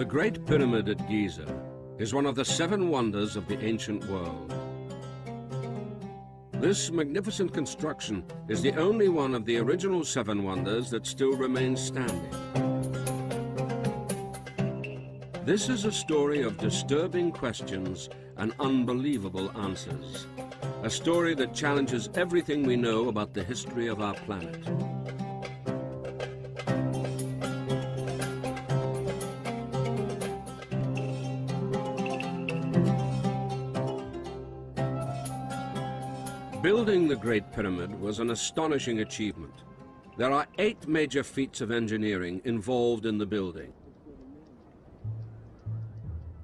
The Great Pyramid at Giza is one of the 7 wonders of the ancient world. This magnificent construction is the only one of the original 7 wonders that still remains standing. This is a story of disturbing questions and unbelievable answers. A story that challenges everything we know about the history of our planet. Building the Great Pyramid was an astonishing achievement. There are 8 major feats of engineering involved in the building.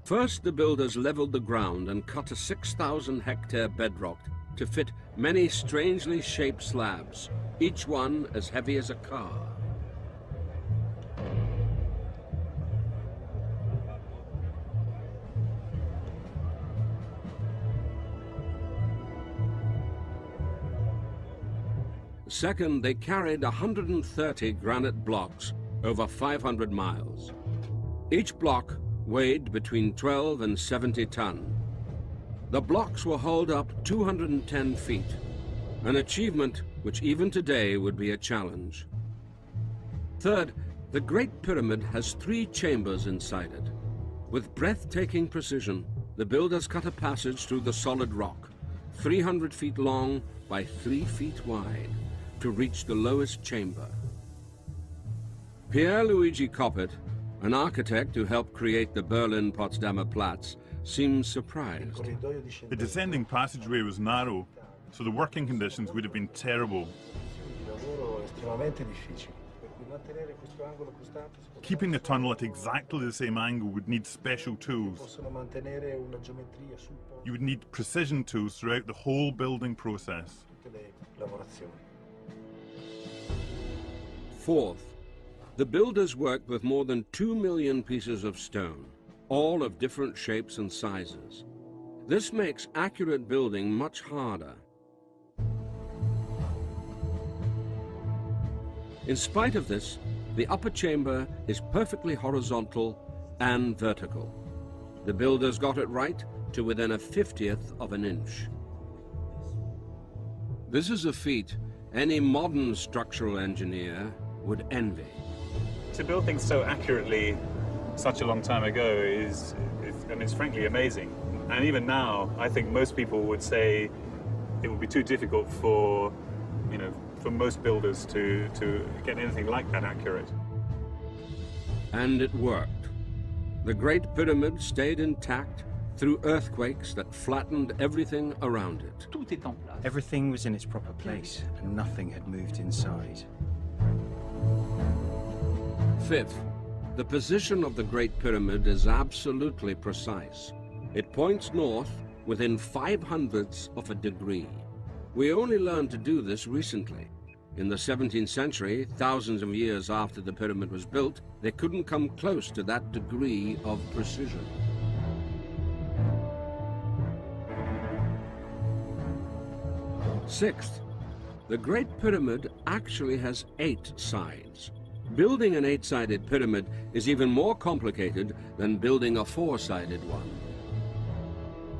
First, the builders leveled the ground and cut a 6,000-hectare bedrock to fit many strangely shaped slabs, each one as heavy as a car. Second, they carried 130 granite blocks over 500 miles. Each block weighed between 12 and 70 ton. The blocks were hauled up 210 feet, an achievement which even today would be a challenge. Third, the Great Pyramid has 3 chambers inside it. With breathtaking precision, the builders cut a passage through the solid rock, 300 feet long by 3 feet wide, to reach the lowest chamber. Pierluigi Coppet, an architect who helped create the Berlin-Potsdamer Platz, seems surprised. The descending passageway was narrow, so the working conditions would have been terrible. Keeping the tunnel at exactly the same angle would need special tools. You would need precision tools throughout the whole building process. Fourth, the builders worked with more than 2 million pieces of stone, all of different shapes and sizes. This makes accurate building much harder. In spite of this, the upper chamber is perfectly horizontal and vertical. The builders got it right to within a 50th of an inch. This is a feat any modern structural engineer would envy. To build things so accurately such a long time ago is frankly amazing. And even now, I think most people would say it would be too difficult for, for most builders to get anything like that accurate. And it worked. The Great Pyramid stayed intact through earthquakes that flattened everything around it. Everything was in its proper place, and nothing had moved inside. Fifth, the position of the Great Pyramid is absolutely precise. It points north within 0.05 of a degree. We only learned to do this recently. In the 17th century, thousands of years after the pyramid was built, they couldn't come close to that degree of precision. Sixth, the Great Pyramid actually has 8 sides. Building an 8-sided pyramid is even more complicated than building a 4-sided one.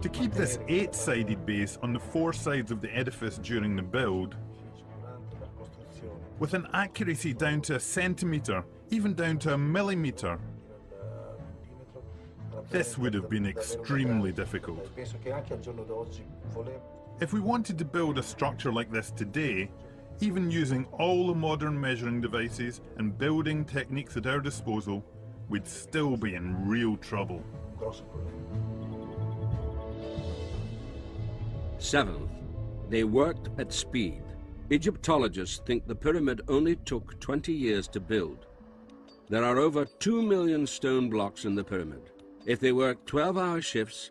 To keep this 8-sided base on the 4 sides of the edifice during the build, with an accuracy down to a centimetre, even down to a millimetre, this would have been extremely difficult. If we wanted to build a structure like this today, even using all the modern measuring devices and building techniques at our disposal, we'd still be in real trouble. Seventh, they worked at speed. Egyptologists think the pyramid only took 20 years to build. There are over 2 million stone blocks in the pyramid. If they worked 12-hour shifts,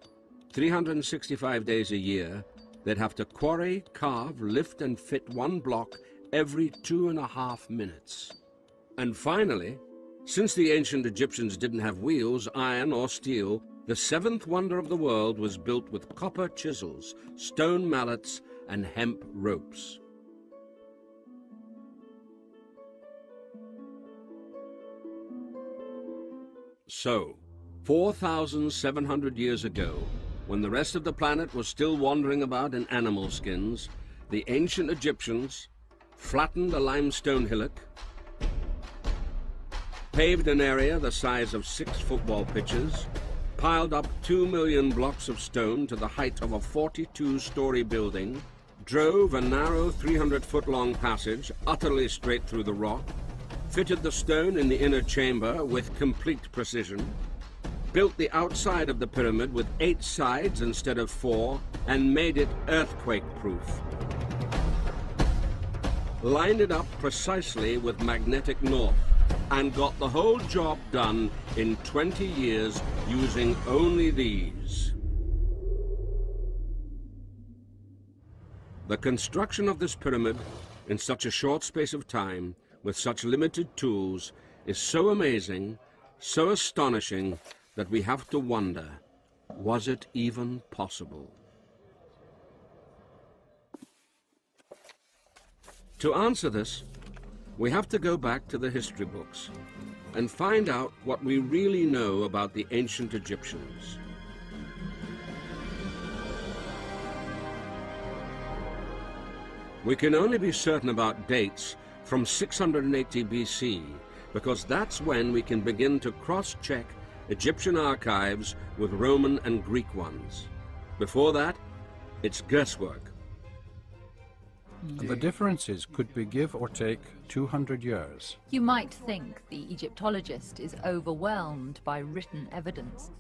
365 days a year, they'd have to quarry, carve, lift and fit one block every 2.5 minutes. And finally, since the ancient Egyptians didn't have wheels, iron or steel, the 7th wonder of the world was built with copper chisels, stone mallets and hemp ropes. So, 4,700 years ago, when the rest of the planet was still wandering about in animal skins, the ancient Egyptians flattened a limestone hillock, paved an area the size of 6 football pitches, piled up 2 million blocks of stone to the height of a 42-story building, drove a narrow 300-foot-long passage utterly straight through the rock, fitted the stone in the inner chamber with complete precision, built the outside of the pyramid with 8 sides instead of 4, and made it earthquake-proof. Lined it up precisely with magnetic north, and got the whole job done in 20 years using only these. The construction of this pyramid in such a short space of time, with such limited tools, is so amazing, so astonishing, that we have to wonder, was it even possible? To answer this, we have to go back to the history books and find out what we really know about the ancient Egyptians. We can only be certain about dates from 680 BC, because that's when we can begin to cross-check Egyptian archives with Roman and Greek ones. Before that, it's guesswork. The differences could be give or take 200 years. You might think the Egyptologist is overwhelmed by written evidence.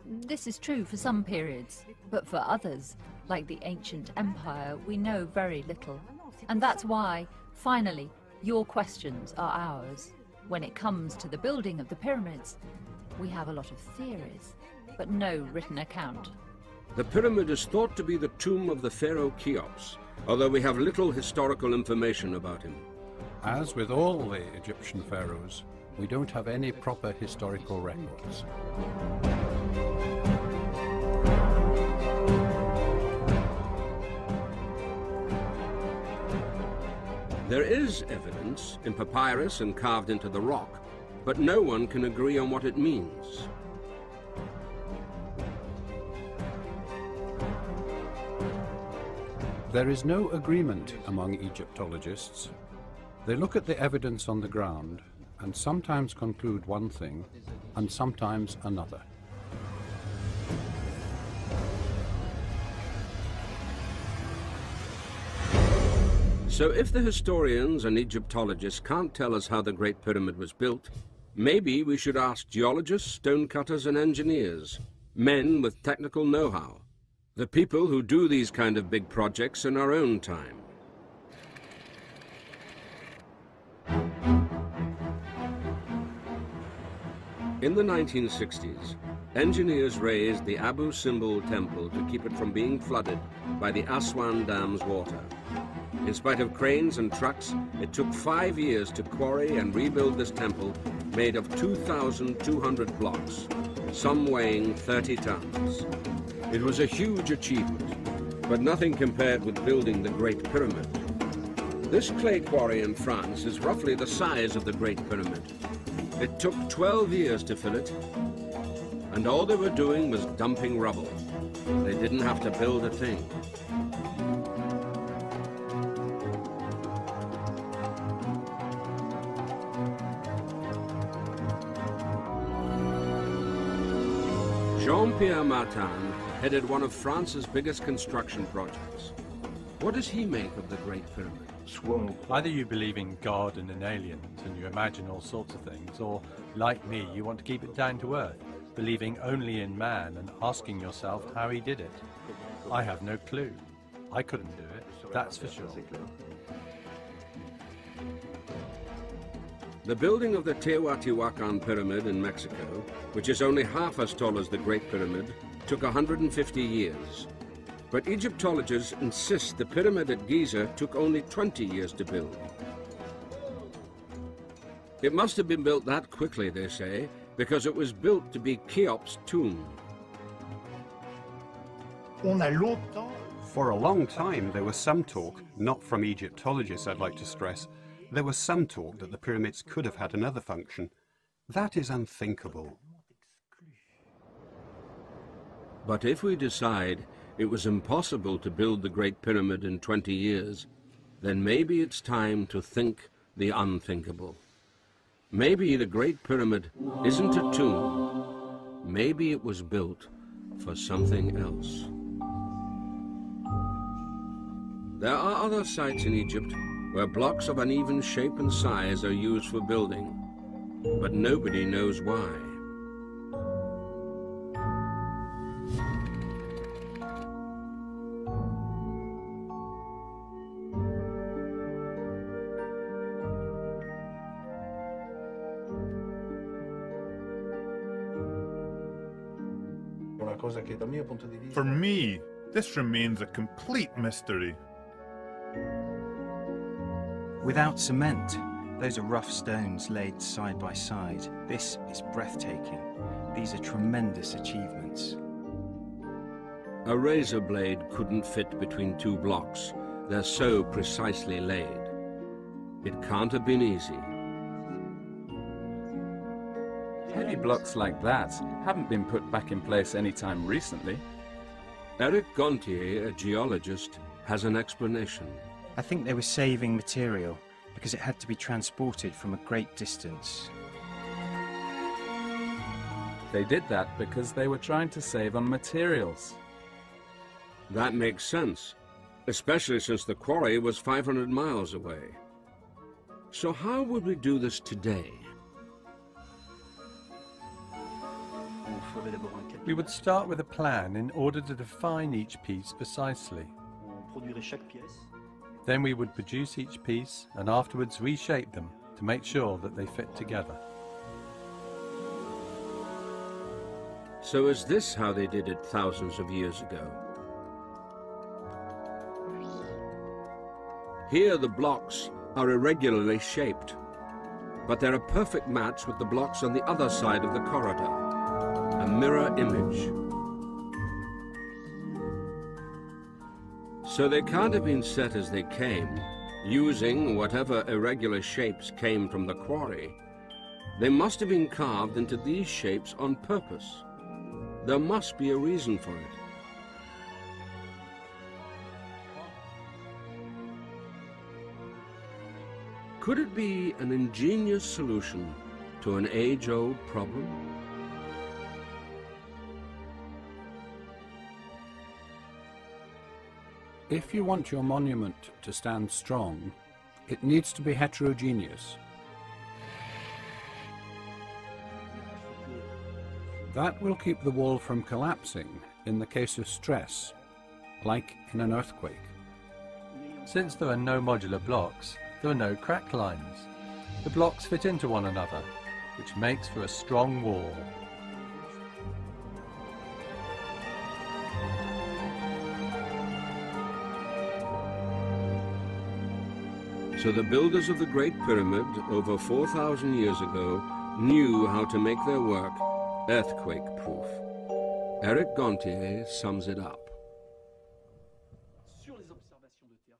This is true for some periods, but for others, like the ancient empire, we know very little. And that's why, finally, your questions are ours. When it comes to the building of the pyramids, we have a lot of theories, but no written account. The pyramid is thought to be the tomb of the Pharaoh Cheops, although we have little historical information about him. As with all the Egyptian pharaohs, we don't have any proper historical records. There is evidence in papyrus and carved into the rock, but no one can agree on what it means. There is no agreement among Egyptologists. They look at the evidence on the ground and sometimes conclude one thing and sometimes another. So if the historians and Egyptologists can't tell us how the Great Pyramid was built, maybe we should ask geologists, stonecutters, and engineers, men with technical know-how, the people who do these kind of big projects in our own time. In the 1960s, engineers raised the Abu Simbel temple to keep it from being flooded by the Aswan Dam's water. In spite of cranes and trucks, it took 5 years to quarry and rebuild this temple made of 2,200 blocks, some weighing 30 tons. It was a huge achievement, but nothing compared with building the Great Pyramid. This clay quarry in France is roughly the size of the Great Pyramid. It took 12 years to fill it, and all they were doing was dumping rubble. They didn't have to build a thing. Jean-Pierre Martin headed one of France's biggest construction projects. What does he make of the Great Pyramid? Either you believe in God and in aliens and you imagine all sorts of things, or, like me, you want to keep it down to earth, believing only in man and asking yourself how he did it. I have no clue. I couldn't do it, that's for sure. The building of the Teotihuacan Pyramid in Mexico, which is only half as tall as the Great Pyramid, took 150 years. But Egyptologists insist the pyramid at Giza took only 20 years to build. It must have been built that quickly, they say, because it was built to be Cheops' tomb. For a long time, there was some talk, not from Egyptologists, I'd like to stress, there was some talk that the pyramids could have had another function. That is unthinkable. But if we decide it was impossible to build the Great Pyramid in 20 years, then maybe it's time to think the unthinkable. Maybe the Great Pyramid isn't a tomb. Maybe it was built for something else. There are other sites in Egypt where blocks of uneven shape and size are used for building, but nobody knows why. For me, this remains a complete mystery. Without cement, those are rough stones laid side by side. This is breathtaking. These are tremendous achievements. A razor blade couldn't fit between two blocks. They're so precisely laid. It can't have been easy. Heavy blocks like that haven't been put back in place anytime recently. Eric Gontier, a geologist, has an explanation. I think they were saving material because it had to be transported from a great distance. They did that because they were trying to save on materials. That makes sense, especially since the quarry was 500 miles away. So how would we do this today? We would start with a plan in order to define each piece precisely. Then we would produce each piece and afterwards reshape them to make sure that they fit together. So is this how they did it thousands of years ago? Here the blocks are irregularly shaped, but they're a perfect match with the blocks on the other side of the corridor, a mirror image. So they can't have been set as they came, using whatever irregular shapes came from the quarry. They must have been carved into these shapes on purpose. There must be a reason for it. Could it be an ingenious solution to an age-old problem? If you want your monument to stand strong, it needs to be heterogeneous. That will keep the wall from collapsing in the case of stress, like in an earthquake. Since there are no modular blocks, there are no crack lines. The blocks fit into one another, which makes for a strong wall. So the builders of the Great Pyramid over 4,000 years ago knew how to make their work earthquake-proof. Eric Gontier sums it up.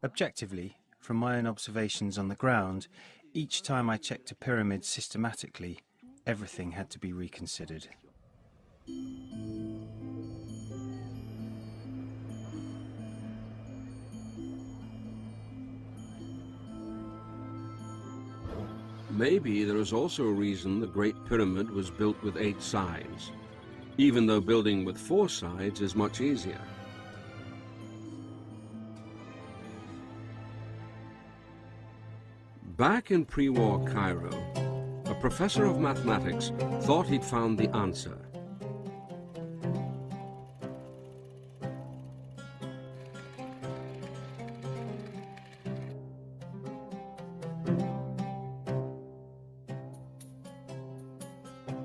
Objectively, from my own observations on the ground, each time I checked a pyramid systematically, everything had to be reconsidered. Maybe there is also a reason the Great Pyramid was built with 8 sides, even though building with 4 sides is much easier. Back in pre-war Cairo, a professor of mathematics thought he'd found the answer.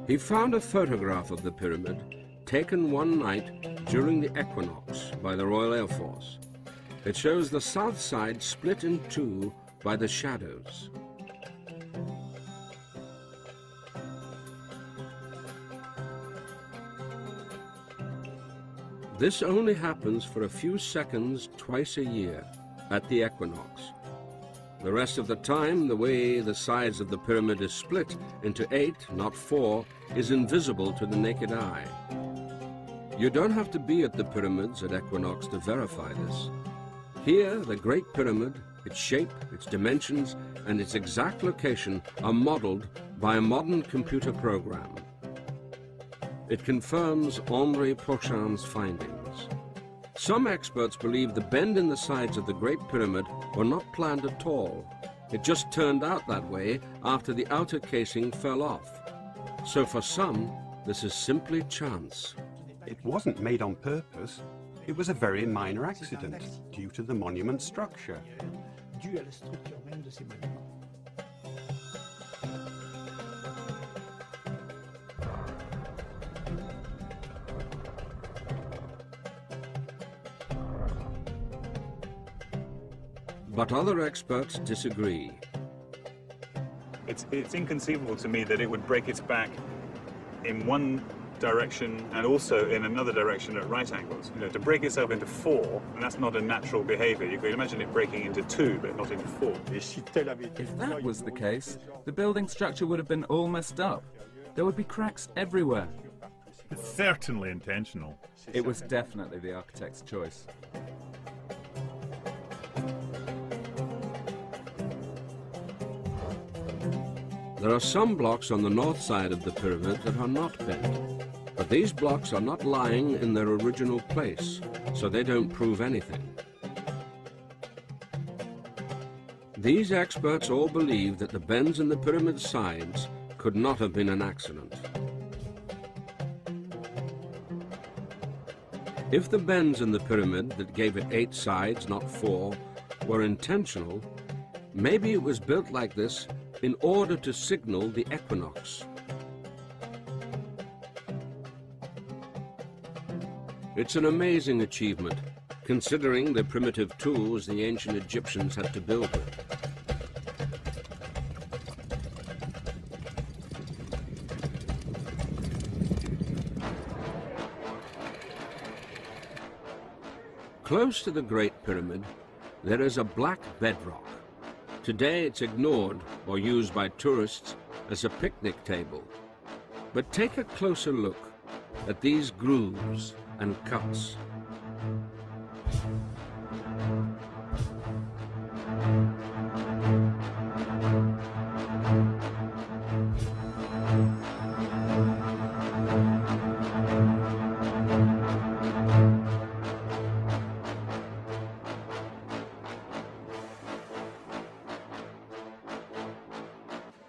He found a photograph of the pyramid taken one night during the equinox by the Royal Air Force. It shows the south side split in two by the shadows. This only happens for a few seconds twice a year at the equinox. The rest of the time, the way the sides of the pyramid is split into 8, not 4, is invisible to the naked eye. You don't have to be at the pyramids at equinox to verify this. Here, the Great Pyramid, its shape, its dimensions, and its exact location are modeled by a modern computer program. It confirms Henri Pochin's findings. Some experts believe the bend in the sides of the Great Pyramid were not planned at all. It just turned out that way after the outer casing fell off. So for some, this is simply chance. It wasn't made on purpose. It was a very minor accident due to the monument's structure. But other experts disagree. It's inconceivable to me that it would break its back in one direction and also in another direction at right angles. You know, to break itself into four, and that's not a natural behavior. You could imagine it breaking into two, but not into four. If that was the case, the building structure would have been all messed up. There would be cracks everywhere. It's certainly intentional. It was definitely the architect's choice. There are some blocks on the north side of the pyramid that are not bent. But these blocks are not lying in their original place, so they don't prove anything. These experts all believe that the bends in the pyramid's sides could not have been an accident. If the bends in the pyramid that gave it 8 sides, not 4, were intentional, maybe it was built like this in order to signal the equinox. It's an amazing achievement, considering the primitive tools the ancient Egyptians had to build with. Close to the Great Pyramid, there is a black bedrock. Today it's ignored or used by tourists as a picnic table. But take a closer look at these grooves and cuts.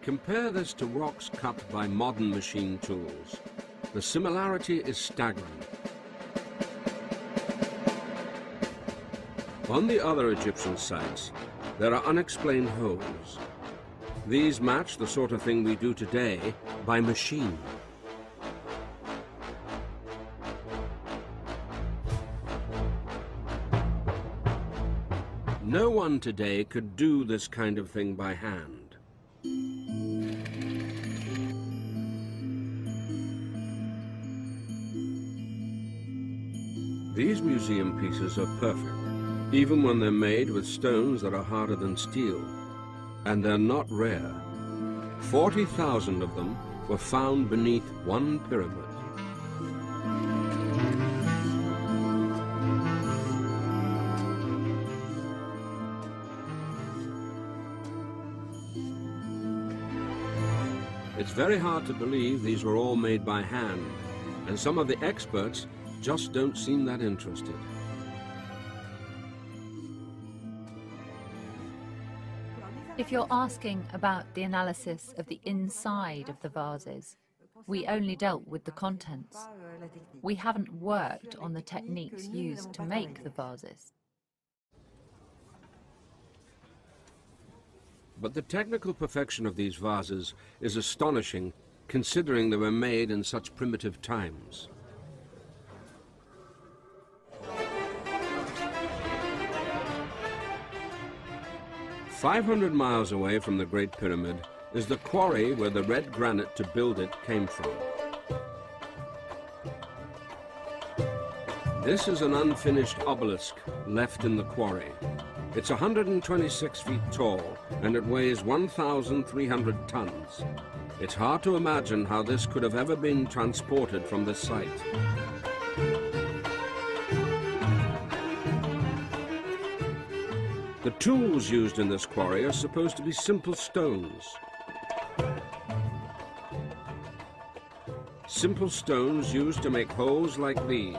Compare this to rocks cut by modern machine tools. The similarity is staggering. On the other Egyptian sites, there are unexplained holes. These match the sort of thing we do today by machine. No one today could do this kind of thing by hand. These museum pieces are perfect, even when they're made with stones that are harder than steel. And they're not rare. 40,000 of them were found beneath one pyramid. It's very hard to believe these were all made by hand, and some of the experts just don't seem that interested. If you're asking about the analysis of the inside of the vases, we only dealt with the contents. We haven't worked on the techniques used to make the vases. But the technical perfection of these vases is astonishing, considering they were made in such primitive times. "500 miles away from the Great Pyramid is the quarry where the red granite to build it came from. This is an unfinished obelisk left in the quarry. It's 126 feet tall and it weighs 1,300 tons. It's hard to imagine how this could have ever been transported from this site. tools used in this quarry are supposed to be simple stones. Simple stones used to make holes like these.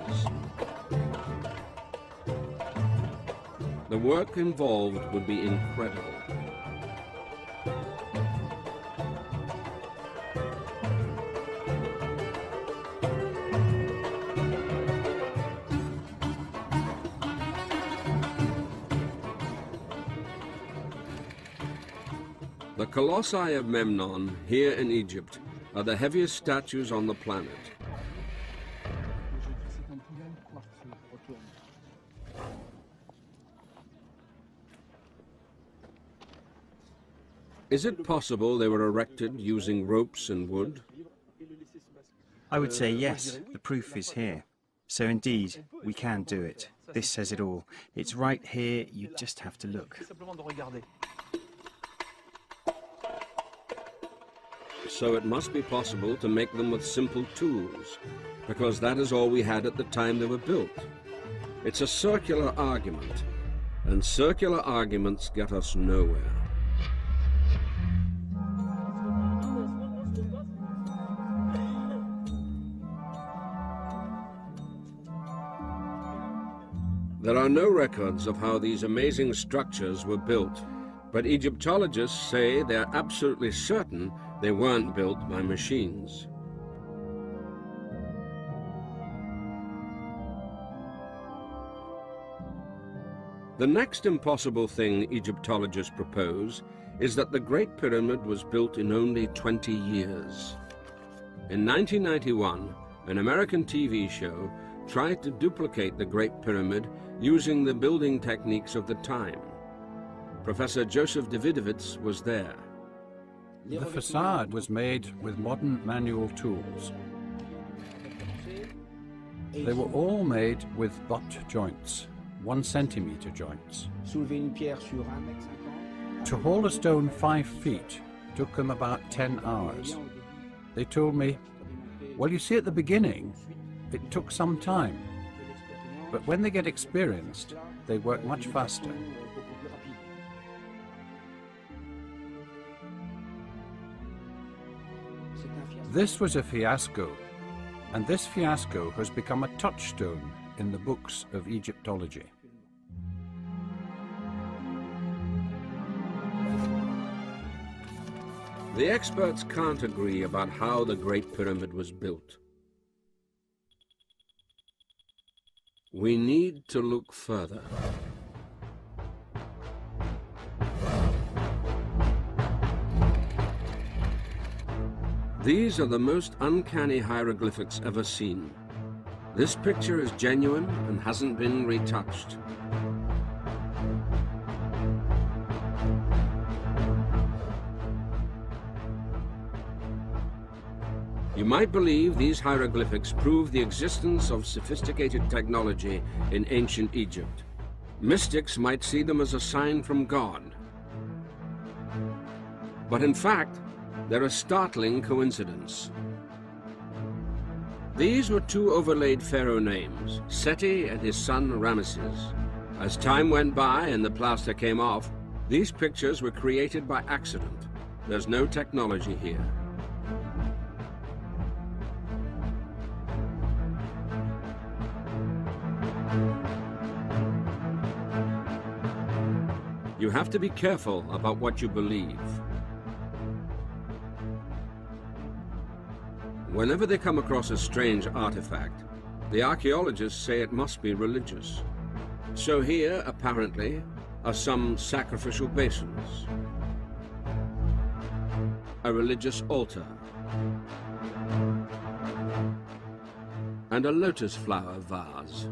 The work involved would be incredible. The Colossi of Memnon, here in Egypt, are the heaviest statues on the planet. Is it possible they were erected using ropes and wood? I would say yes, the proof is here. So indeed, we can do it. This says it all. It's right here, you just have to look. So it must be possible to make them with simple tools, because that is all we had at the time they were built. It's a circular argument, and circular arguments get us nowhere. There are no records of how these amazing structures were built, but Egyptologists say they are absolutely certain they weren't built by machines. The next impossible thing Egyptologists propose is that the Great Pyramid was built in only 20 years. In 1991, an American TV show tried to duplicate the Great Pyramid using the building techniques of the time. Professor Joseph Davidovits was there. The facade was made with modern manual tools. They were all made with butt joints, 1 centimeter joints. To haul a stone 5 feet took them about 10 hours. They told me, well, you see, at the beginning, it took some time, but when they get experienced, they work much faster. This was a fiasco, and this fiasco has become a touchstone in the books of Egyptology. The experts can't agree about how the Great Pyramid was built. We need to look further. These are the most uncanny hieroglyphics ever seen. This picture is genuine and hasn't been retouched. You might believe these hieroglyphics prove the existence of sophisticated technology in ancient Egypt. Mystics might see them as a sign from God. But in fact, they're a startling coincidence. These were 2 overlaid pharaoh names, Seti and his son Ramesses. As time went by and the plaster came off, these pictures were created by accident. There's no technology here. You have to be careful about what you believe. Whenever they come across a strange artifact, the archaeologists say it must be religious. So here, apparently, are some sacrificial basins, a religious altar, and a lotus flower vase.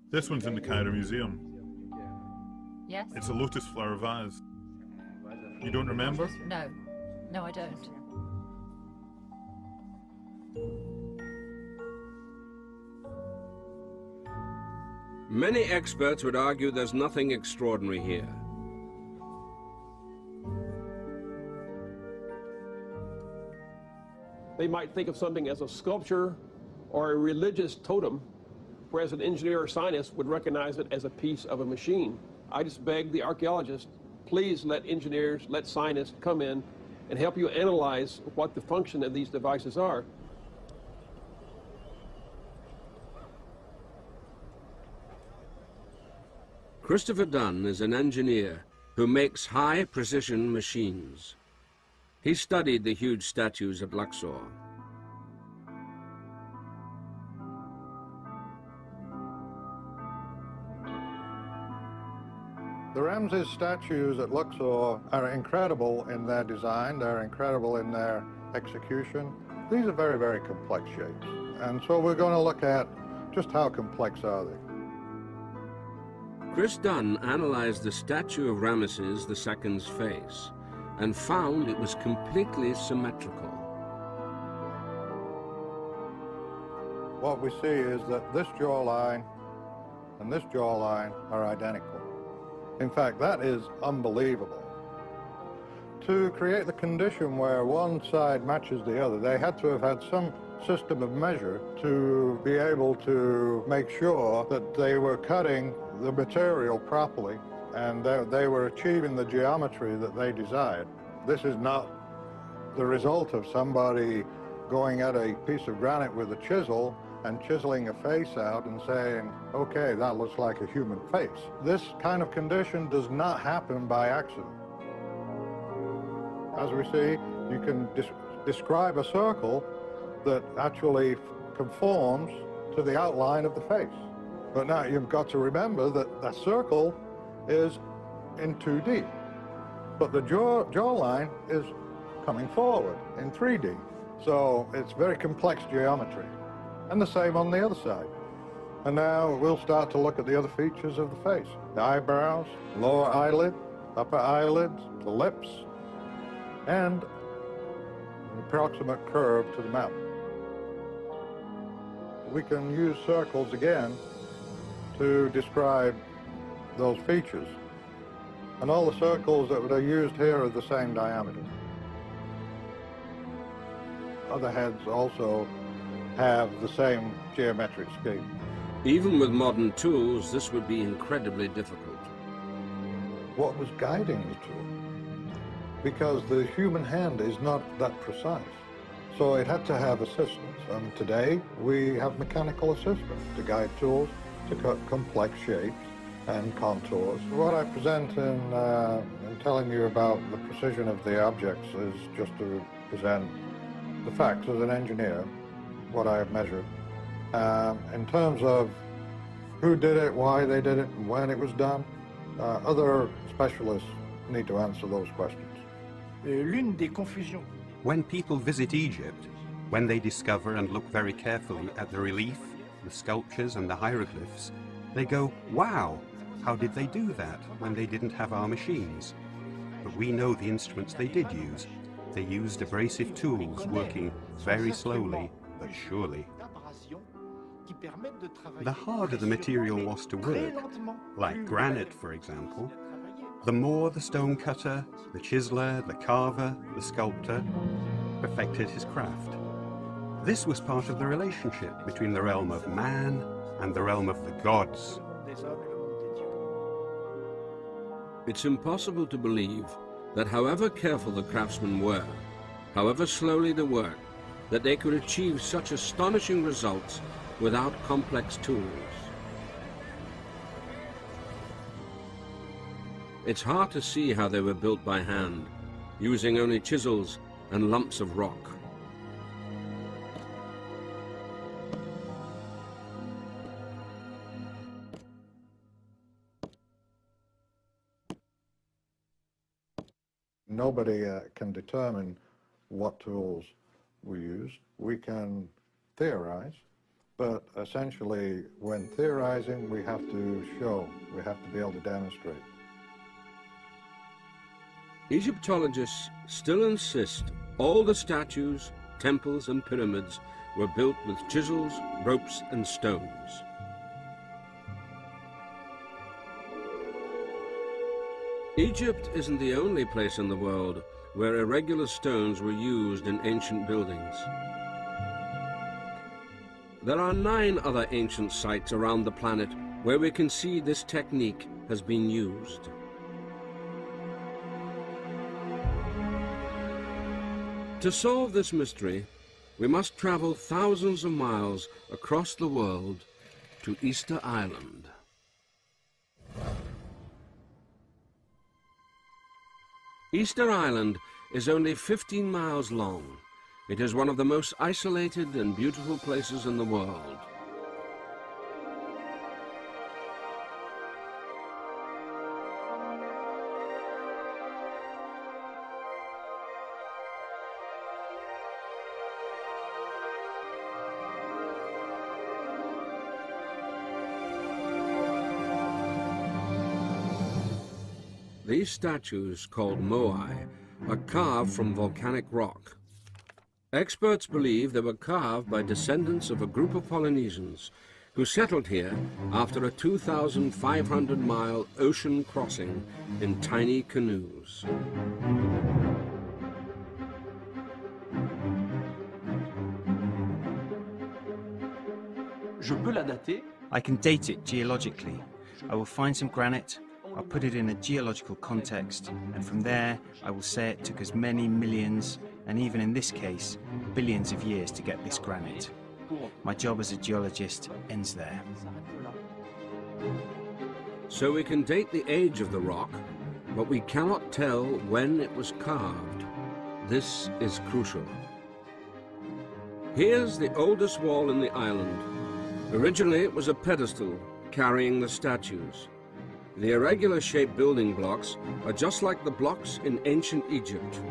This one's in the Cairo Museum. Yes? It's a lotus flower vase. You don't remember? No. No, I don't. Many experts would argue there's nothing extraordinary here. They might think of something as a sculpture or a religious totem, whereas an engineer or scientist would recognize it as a piece of a machine. I just beg the archaeologists, please let engineers, let scientists come in and help you analyze what the function of these devices are. Christopher Dunn is an engineer who makes high-precision machines. He studied the huge statues at Luxor. The Ramses statues at Luxor are incredible in their design, they're incredible in their execution. These are very, very complex shapes. And so we're going to look at just how complex are they. Chris Dunn analyzed the statue of Ramesses II's face and found it was completely symmetrical. What we see is that this jawline and this jawline are identical. In fact, that is unbelievable. To create the condition where one side matches the other, they had to have had some system of measure to be able to make sure that they were cutting the material properly and they were achieving the geometry that they desired. This is not the result of somebody going at a piece of granite with a chisel and chiseling a face out and saying, okay, that looks like a human face. This kind of condition does not happen by accident. As we see, you can describe a circle that actually conforms to the outline of the face. But now you've got to remember that that circle is in 2D, but the jawline is coming forward in 3D. So it's very complex geometry. And the same on the other side. And now we'll start to look at the other features of the face. The eyebrows, lower eyelid, upper eyelids, the lips, and an approximate curve to the mouth. We can use circles again to describe those features. And all the circles that are used here are the same diameter. Other heads also have the same geometric scheme. Even with modern tools, this would be incredibly difficult. What was guiding the tool? Because the human hand is not that precise. So it had to have assistance. And today we have mechanical assistance to guide tools to cut complex shapes and contours. What I present in telling you about the precision of the objects is just to present the facts as an engineer, what I have measured. In terms of who did it, why they did it, and when it was done, other specialists need to answer those questions. When people visit Egypt, when they discover and look very carefully at the relief, the sculptures and the hieroglyphs, they go, wow, how did they do that when they didn't have our machines? But we know the instruments they did use. They used abrasive tools working very slowly but surely. The harder the material was to work, like granite for example, the more the stone cutter, the chiseler, the carver, the sculptor perfected his craft. This was part of the relationship between the realm of man and the realm of the gods. It's impossible to believe that however careful the craftsmen were, however slowly they worked, that they could achieve such astonishing results without complex tools. It's hard to see how they were built by hand, using only chisels and lumps of rock. Nobody can determine what tools we use. We can theorize, but essentially when theorizing we have to show, we have to be able to demonstrate. Egyptologists still insist all the statues, temples and pyramids were built with chisels, ropes and stones. Egypt isn't the only place in the world where irregular stones were used in ancient buildings. There are 9 other ancient sites around the planet where we can see this technique has been used. To solve this mystery, we must travel thousands of miles across the world to Easter Island. Easter Island is only 15 miles long. It is one of the most isolated and beautiful places in the world. These statues, called moai, are carved from volcanic rock. Experts believe they were carved by descendants of a group of Polynesians who settled here after a 2,500-mile ocean crossing in tiny canoes. I can date it geologically. I will find some granite, I'll put it in a geological context, and from there I will say it took as many millions, and even in this case, billions of years to get this granite. My job as a geologist ends there. So we can date the age of the rock, but we cannot tell when it was carved. This is crucial. Here's the oldest wall in the island. Originally it was a pedestal carrying the statues. The irregular-shaped building blocks are just like the blocks in ancient Egypt.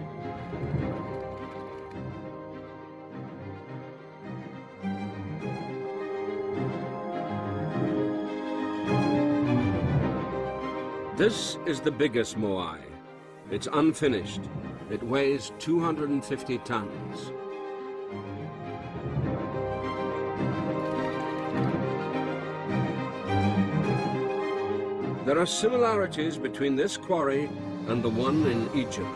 This is the biggest moai. It's unfinished. It weighs 250 tons. There are similarities between this quarry and the one in Egypt.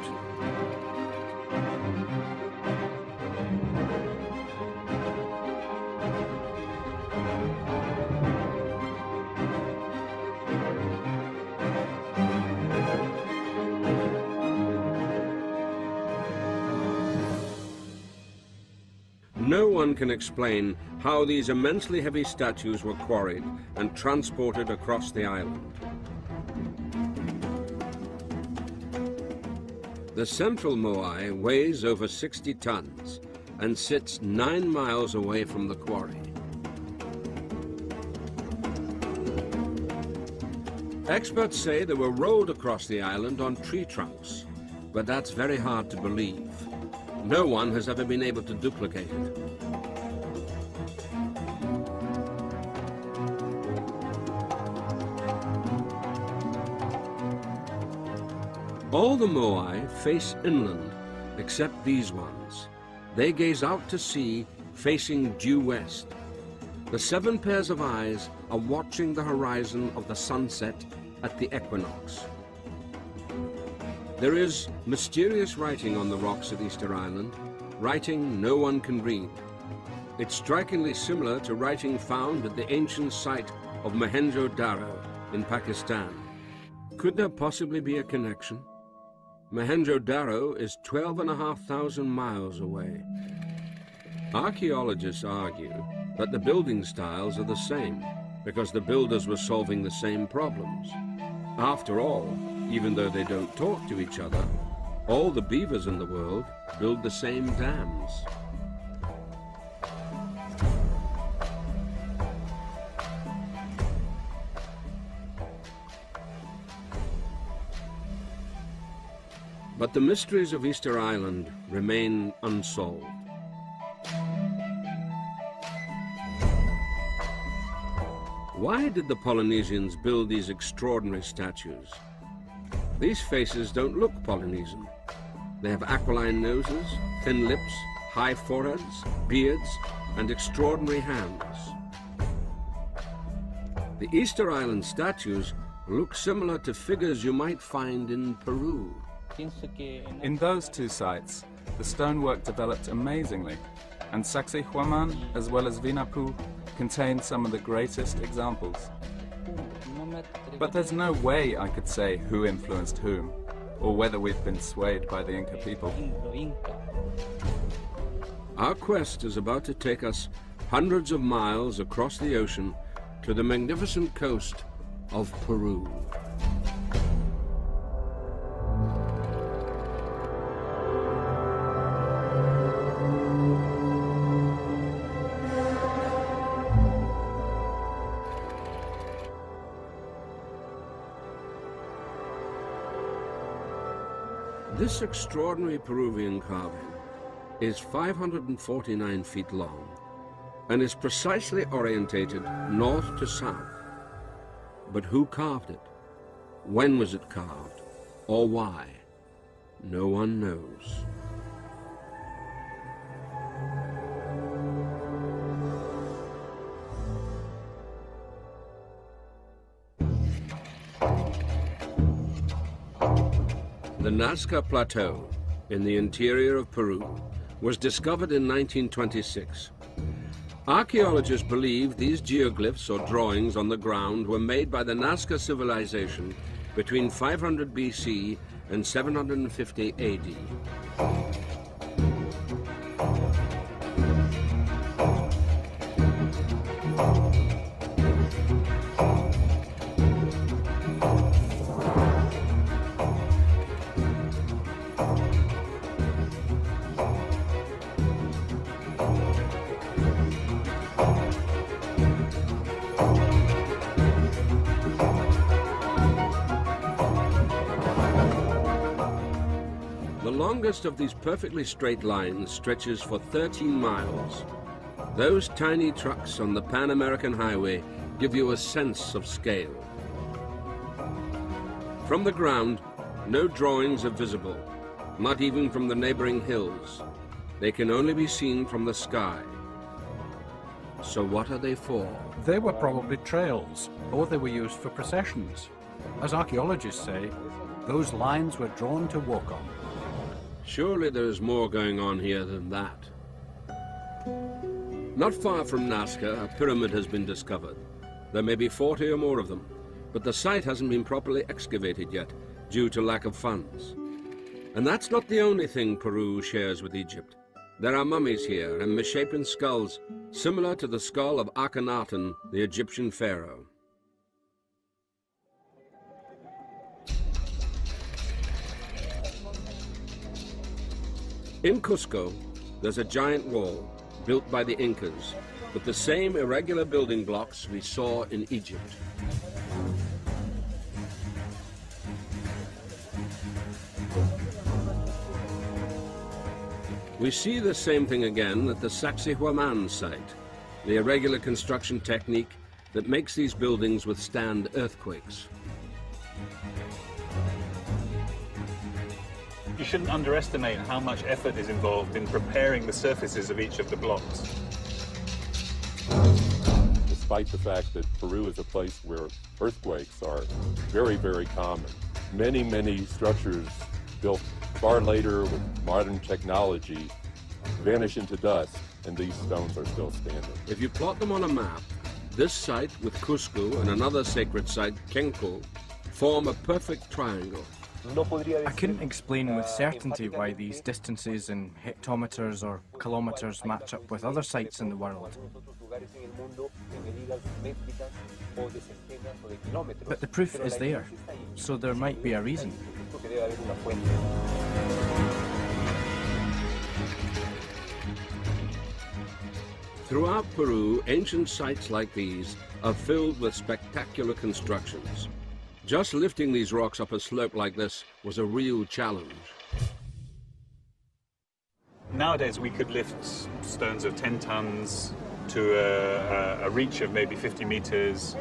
No one can explain how these immensely heavy statues were quarried and transported across the island. The central moai weighs over 60 tons and sits 9 miles away from the quarry. Experts say they were rolled across the island on tree trunks, but that's very hard to believe. No one has ever been able to duplicate it. All the moai face inland, except these ones. They gaze out to sea, facing due west. The 7 pairs of eyes are watching the horizon of the sunset at the equinox. There is mysterious writing on the rocks at Easter Island, writing no one can read. It's strikingly similar to writing found at the ancient site of Mohenjo-Daro in Pakistan. Could there possibly be a connection? Mohenjo-Daro is 12,500 miles away. Archaeologists argue that the building styles are the same because the builders were solving the same problems. After all, even though they don't talk to each other, all the beavers in the world build the same dams. But the mysteries of Easter Island remain unsolved. Why did the Polynesians build these extraordinary statues? These faces don't look Polynesian. They have aquiline noses, thin lips, high foreheads, beards, and extraordinary hands. The Easter Island statues look similar to figures you might find in Peru. In those 2 sites, the stonework developed amazingly. and Sacsayhuaman, as well as Vinapu, contain some of the greatest examples. But there's no way I could say who influenced whom, or whether we've been swayed by the Inca people. Our quest is about to take us hundreds of miles across the ocean to the magnificent coast of Peru. This extraordinary Peruvian carving is 549 feet long and is precisely orientated north to south. But who carved it? When was it carved? Or why? No one knows. The Nazca Plateau in the interior of Peru was discovered in 1926. Archaeologists believe these geoglyphs or drawings on the ground were made by the Nazca civilization between 500 BC and 750 AD. The longest of these perfectly straight lines stretches for 13 miles. Those tiny trucks on the Pan American Highway give you a sense of scale. From the ground, no drawings are visible, not even from the neighboring hills. They can only be seen from the sky. So what are they for? They were probably trails, or they were used for processions. As archaeologists say, those lines were drawn to walk on. Surely there is more going on here than that. Not far from Nazca, a pyramid has been discovered. There may be 40 or more of them, but the site hasn't been properly excavated yet, due to lack of funds. And that's not the only thing Peru shares with Egypt. There are mummies here and misshapen skulls, similar to the skull of Akhenaten, the Egyptian pharaoh. In Cusco, there's a giant wall built by the Incas with the same irregular building blocks we saw in Egypt. We see the same thing again at the Sacsayhuaman site, the irregular construction technique that makes these buildings withstand earthquakes. You shouldn't underestimate how much effort is involved in preparing the surfaces of each of the blocks. Despite the fact that Peru is a place where earthquakes are very, very common, many structures built far later with modern technology vanish into dust, and these stones are still standing. If you plot them on a map, this site with Cusco and another sacred site, Kenko, form a perfect triangle. I couldn't explain with certainty why these distances in hectometers or kilometers match up with other sites in the world. But the proof is there, so there might be a reason. Throughout Peru, ancient sites like these are filled with spectacular constructions. Just lifting these rocks up a slope like this was a real challenge. Nowadays we could lift stones of 10 tons to a reach of maybe 50 meters,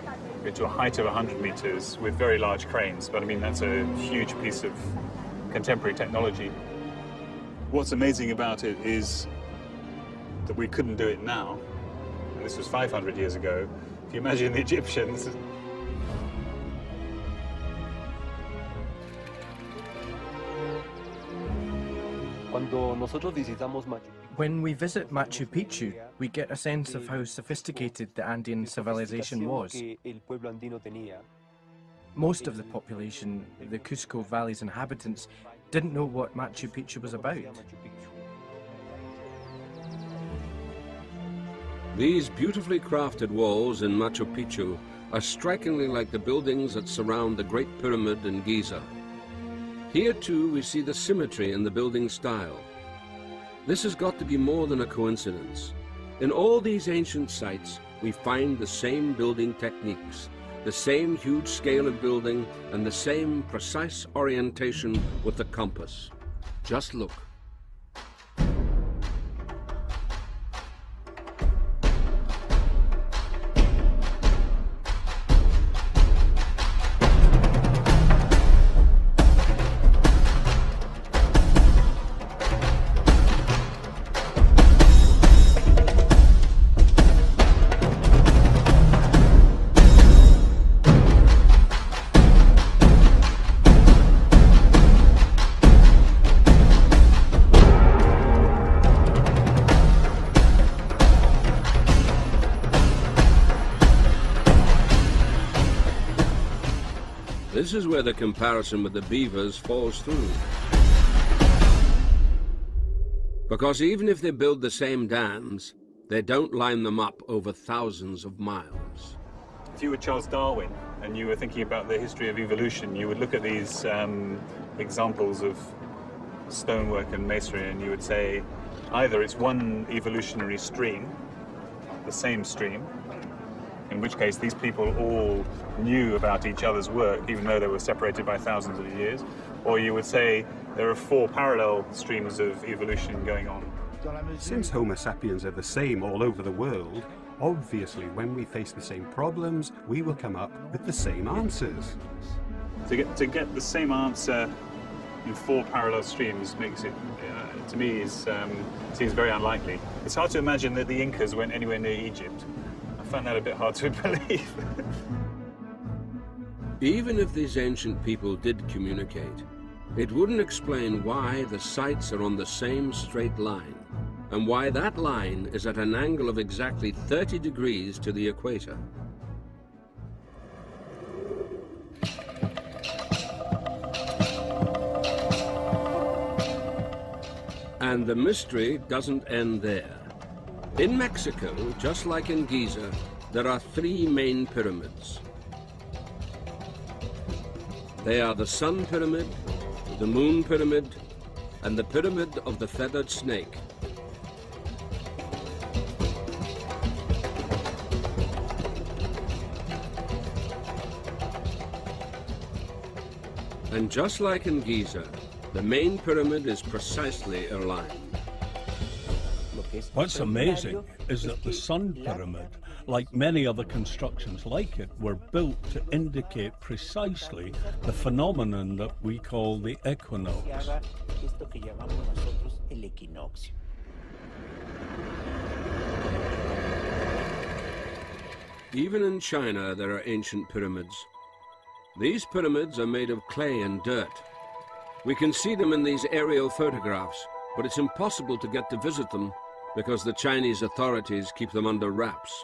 to a height of 100 meters with very large cranes. But I mean, that's a huge piece of contemporary technology. What's amazing about it is that we couldn't do it now. And this was 500 years ago. If you imagine the Egyptians, When we visit Machu Picchu, we get a sense of how sophisticated the Andean civilization was. Most of the population, the Cusco Valley's inhabitants, didn't know what Machu Picchu was about. These beautifully crafted walls in Machu Picchu are strikingly like the buildings that surround the Great Pyramid in Giza. Here too we see the symmetry in the building style. This has got to be more than a coincidence. In all these ancient sites we find the same building techniques, the same huge scale of building, and the same precise orientation with the compass. Just look. This is where the comparison with the beavers falls through. Because even if they build the same dams, they don't line them up over thousands of miles. If you were Charles Darwin and you were thinking about the history of evolution, you would look at these examples of stonework and masonry and you would say either it's one evolutionary stream, the same stream, in which case these people all knew about each other's work, even though they were separated by thousands of years. Or you would say there are 4 parallel streams of evolution going on. Since Homo sapiens are the same all over the world, obviously when we face the same problems, we will come up with the same answers. To get the same answer in 4 parallel streams makes it, to me, seems very unlikely. It's hard to imagine that the Incas went anywhere near Egypt. I find that a bit hard to believe. Even if these ancient people did communicate, it wouldn't explain why the sites are on the same straight line, and why that line is at an angle of exactly 30 degrees to the equator. And the mystery doesn't end there. In Mexico, just like in Giza, there are 3 main pyramids. They are the Sun Pyramid, the Moon Pyramid, and the Pyramid of the Feathered Snake. And just like in Giza, the main pyramid is precisely aligned. What's amazing is that the Sun Pyramid, like many other constructions like it, were built to indicate precisely the phenomenon that we call the equinox. Even in China, there are ancient pyramids. These pyramids are made of clay and dirt. We can see them in these aerial photographs, but it's impossible to get to visit them because the Chinese authorities keep them under wraps.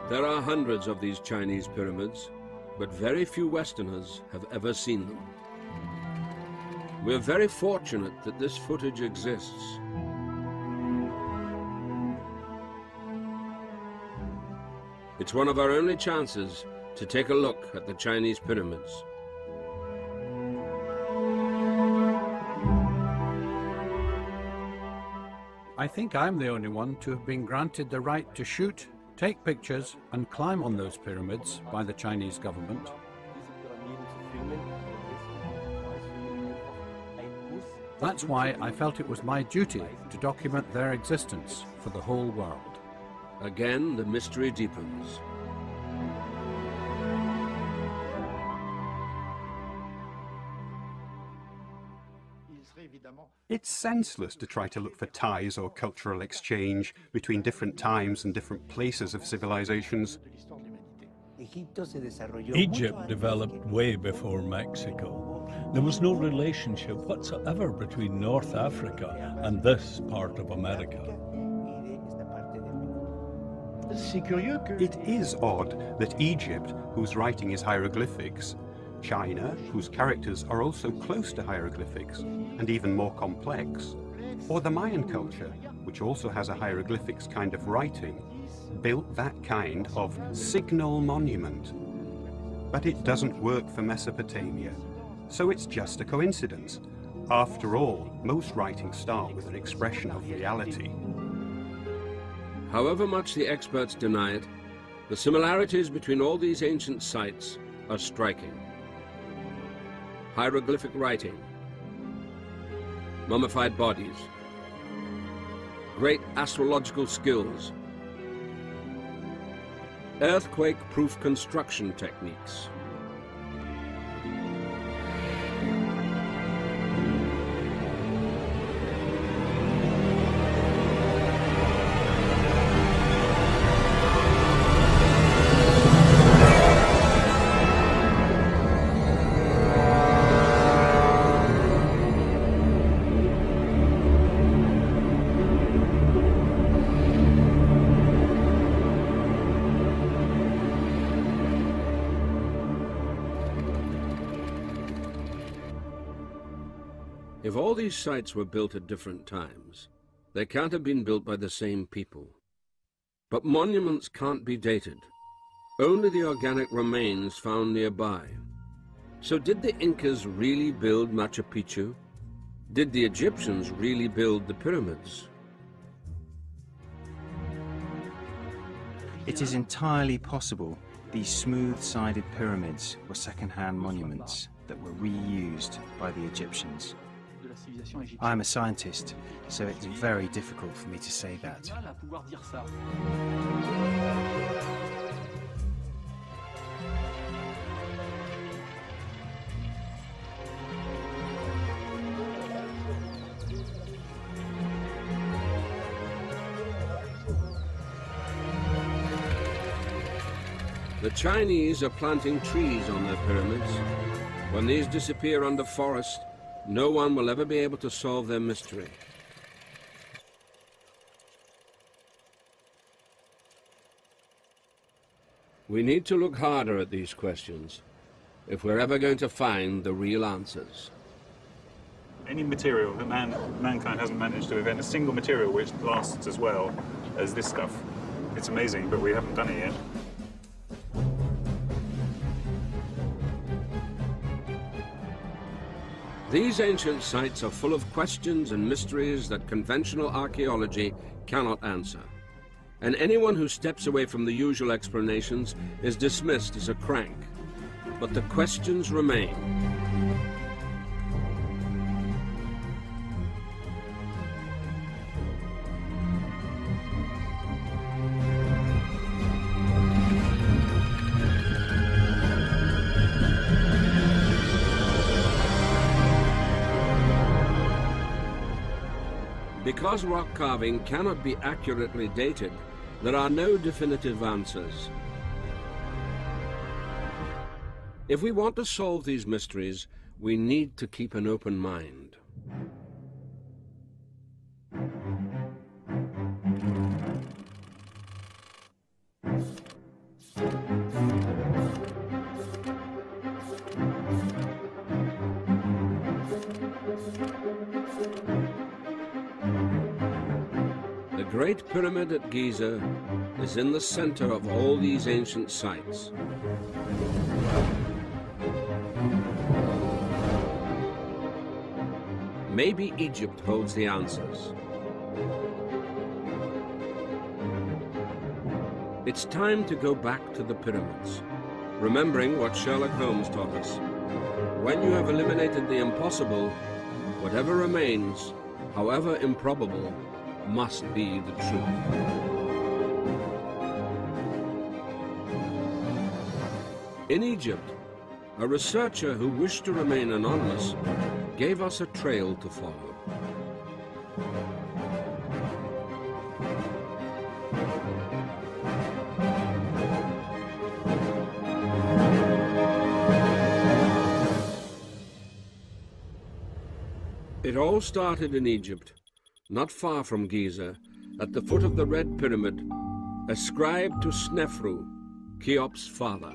There are hundreds of these Chinese pyramids, but very few Westerners have ever seen them. We're very fortunate that this footage exists. It's one of our only chances to take a look at the Chinese pyramids. I think I'm the only one to have been granted the right to shoot, take pictures and climb on those pyramids by the Chinese government. That's why I felt it was my duty to document their existence for the whole world. Again, the mystery deepens. It's senseless to try to look for ties or cultural exchange between different times and different places of civilizations. Egypt developed way before Mexico. There was no relationship whatsoever between North Africa and this part of America. It is odd that Egypt, whose writing is hieroglyphics, China, whose characters are also close to hieroglyphics and even more complex, or the Mayan culture, which also has a hieroglyphics kind of writing, built that kind of signal monument. But it doesn't work for Mesopotamia, so it's just a coincidence. After all, most writings start with an expression of reality. However much the experts deny it, the similarities between all these ancient sites are striking. Hieroglyphic writing, mummified bodies, great astrological skills, earthquake-proof construction techniques. If all these sites were built at different times, they can't have been built by the same people. But monuments can't be dated. Only the organic remains found nearby. So did the Incas really build Machu Picchu? Did the Egyptians really build the pyramids? It is entirely possible these smooth-sided pyramids were second-hand monuments that were reused by the Egyptians. I am a scientist, so it's very difficult for me to say that. The Chinese are planting trees on their pyramids. When these disappear under forest, no one will ever be able to solve their mystery. We need to look harder at these questions if we're ever going to find the real answers. Any material that mankind hasn't managed to invent, a single material which lasts as well as this stuff. It's amazing, but we haven't done it yet. These ancient sites are full of questions and mysteries that conventional archaeology cannot answer. And anyone who steps away from the usual explanations is dismissed as a crank. But the questions remain. Because rock carving cannot be accurately dated, there are no definitive answers. If we want to solve these mysteries, we need to keep an open mind. The Great Pyramid at Giza is in the center of all these ancient sites. Maybe Egypt holds the answers. It's time to go back to the pyramids, remembering what Sherlock Holmes taught us. When you have eliminated the impossible, whatever remains, however improbable, must be the truth. In Egypt, a researcher who wished to remain anonymous gave us a trail to follow. It all started in Egypt, not far from Giza, at the foot of the Red Pyramid, ascribed to Snefru, Cheops' father.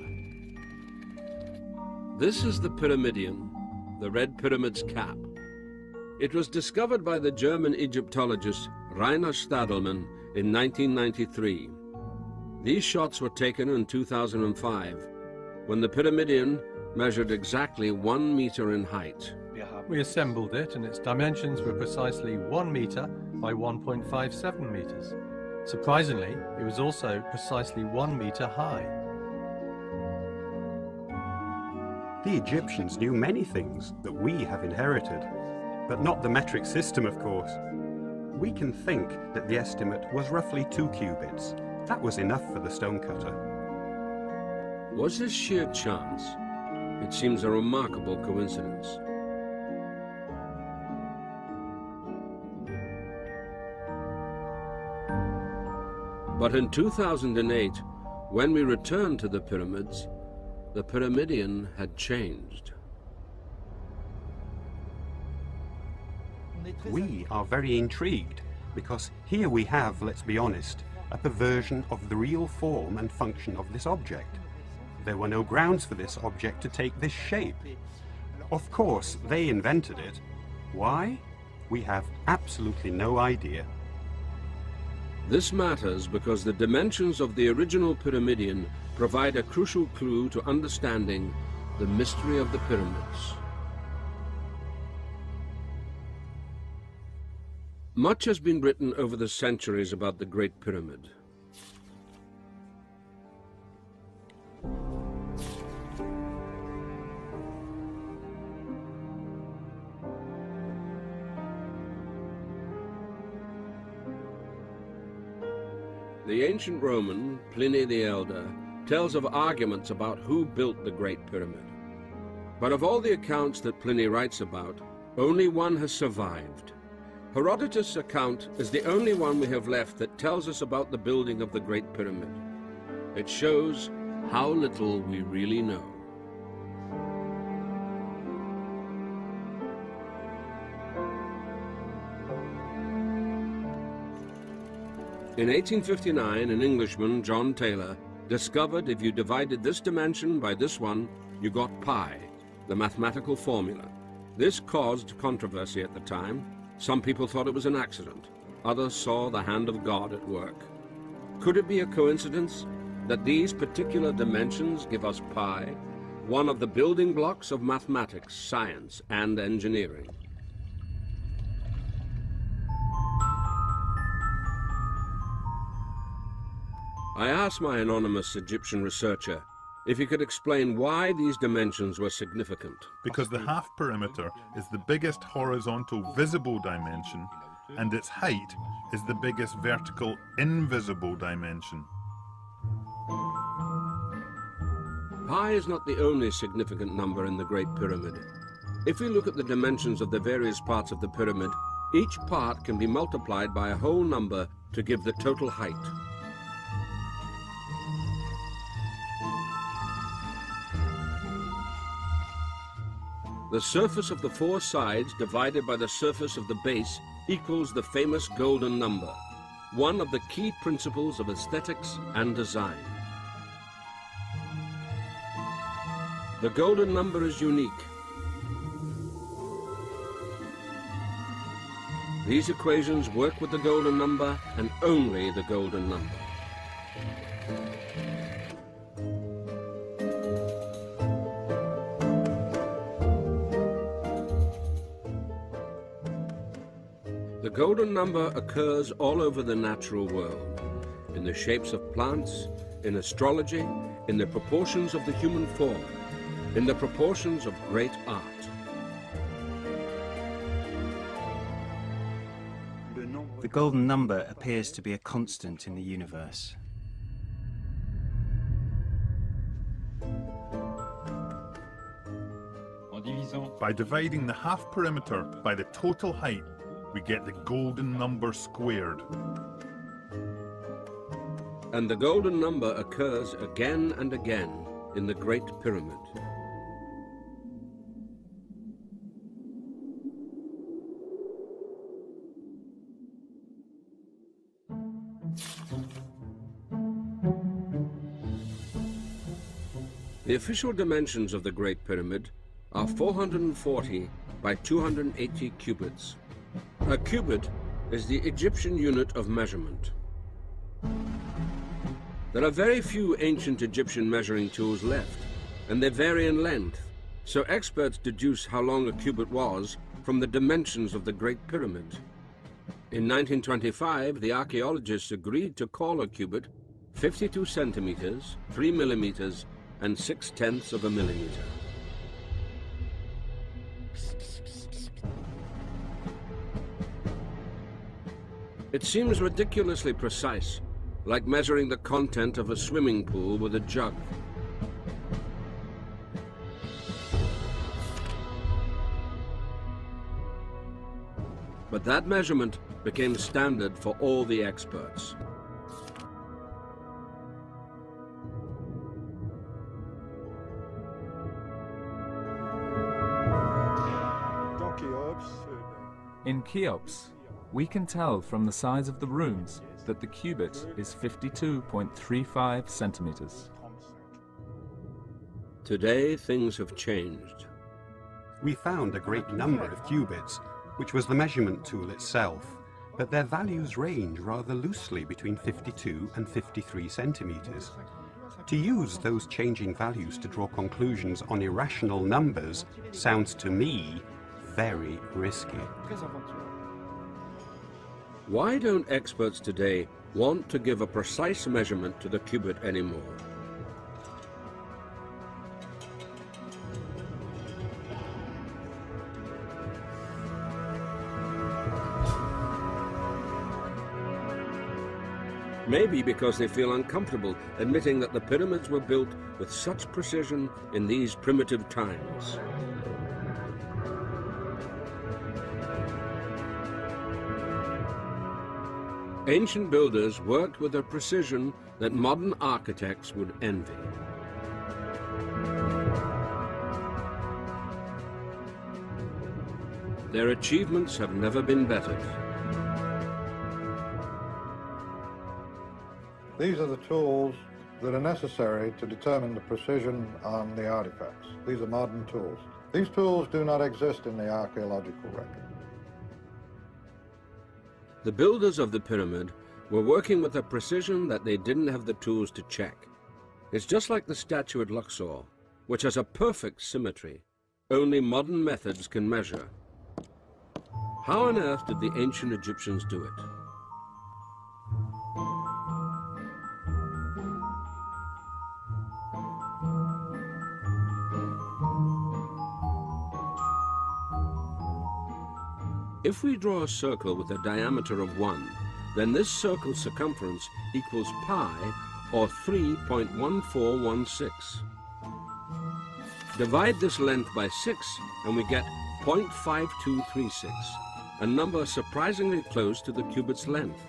This is the Pyramidion, the Red Pyramid's cap. It was discovered by the German Egyptologist Rainer Stadelmann in 1993. These shots were taken in 2005, when the Pyramidion measured exactly 1 meter in height. We assembled it, and its dimensions were precisely 1 meter by 1.57 meters. Surprisingly, it was also precisely 1 meter high. The Egyptians knew many things that we have inherited, but not the metric system, of course. We can think that the estimate was roughly 2 cubits. That was enough for the stonecutter. Was this sheer chance? It seems a remarkable coincidence. But in 2008, when we returned to the pyramids, the Pyramidion had changed. We are very intrigued, because here we have, let's be honest, a perversion of the real form and function of this object. There were no grounds for this object to take this shape. Of course, they invented it. Why? We have absolutely no idea. This matters because the dimensions of the original Pyramidion provide a crucial clue to understanding the mystery of the pyramids. Much has been written over the centuries about the Great Pyramid. The ancient Roman, Pliny the Elder, tells of arguments about who built the Great Pyramid. But of all the accounts that Pliny writes about, only one has survived. Herodotus' account is the only one we have left that tells us about the building of the Great Pyramid. It shows how little we really know. In 1859, an Englishman, John Taylor, discovered if you divided this dimension by this one, you got pi, the mathematical formula. This caused controversy at the time. Some people thought it was an accident. Others saw the hand of God at work. Could it be a coincidence that these particular dimensions give us pi, one of the building blocks of mathematics, science, and engineering? I asked my anonymous Egyptian researcher if he could explain why these dimensions were significant. Because the half perimeter is the biggest horizontal visible dimension, and its height is the biggest vertical invisible dimension. Pi is not the only significant number in the Great Pyramid. If we look at the dimensions of the various parts of the pyramid, each part can be multiplied by a whole number to give the total height. The surface of the 4 sides divided by the surface of the base equals the famous golden number, one of the key principles of aesthetics and design. The golden number is unique. These equations work with the golden number and only the golden number. The golden number occurs all over the natural world, in the shapes of plants, in astrology, in the proportions of the human form, in the proportions of great art. The golden number appears to be a constant in the universe. By dividing the half perimeter by the total height, we get the golden number squared. And the golden number occurs again and again in the Great Pyramid. The official dimensions of the Great Pyramid are 440 by 280 cubits. A cubit is the Egyptian unit of measurement. There are very few ancient Egyptian measuring tools left, and they vary in length, so experts deduce how long a cubit was from the dimensions of the Great Pyramid. In 1925, the archaeologists agreed to call a cubit 52 centimeters, 3 millimeters, and 6/10 of a millimeter. It seems ridiculously precise, like measuring the content of a swimming pool with a jug. But that measurement became standard for all the experts. In Cheops, we can tell from the size of the rooms that the cubit is 52.35 centimeters. Today, things have changed. We found a great number of cubits, which was the measurement tool itself, but their values range rather loosely between 52 and 53 centimeters. To use those changing values to draw conclusions on irrational numbers sounds to me very risky. Why don't experts today want to give a precise measurement to the cubit anymore? Maybe because they feel uncomfortable admitting that the pyramids were built with such precision in these primitive times. Ancient builders worked with a precision that modern architects would envy. Their achievements have never been bettered. These are the tools that are necessary to determine the precision on the artifacts. These are modern tools. These tools do not exist in the archaeological record. The builders of the pyramid were working with a precision that they didn't have the tools to check. It's just like the statue at Luxor, which has a perfect symmetry. Only modern methods can measure. How on earth did the ancient Egyptians do it? If we draw a circle with a diameter of 1, then this circle's circumference equals pi, or 3.1416. Divide this length by 6, and we get 0.5236, a number surprisingly close to the cubit's length.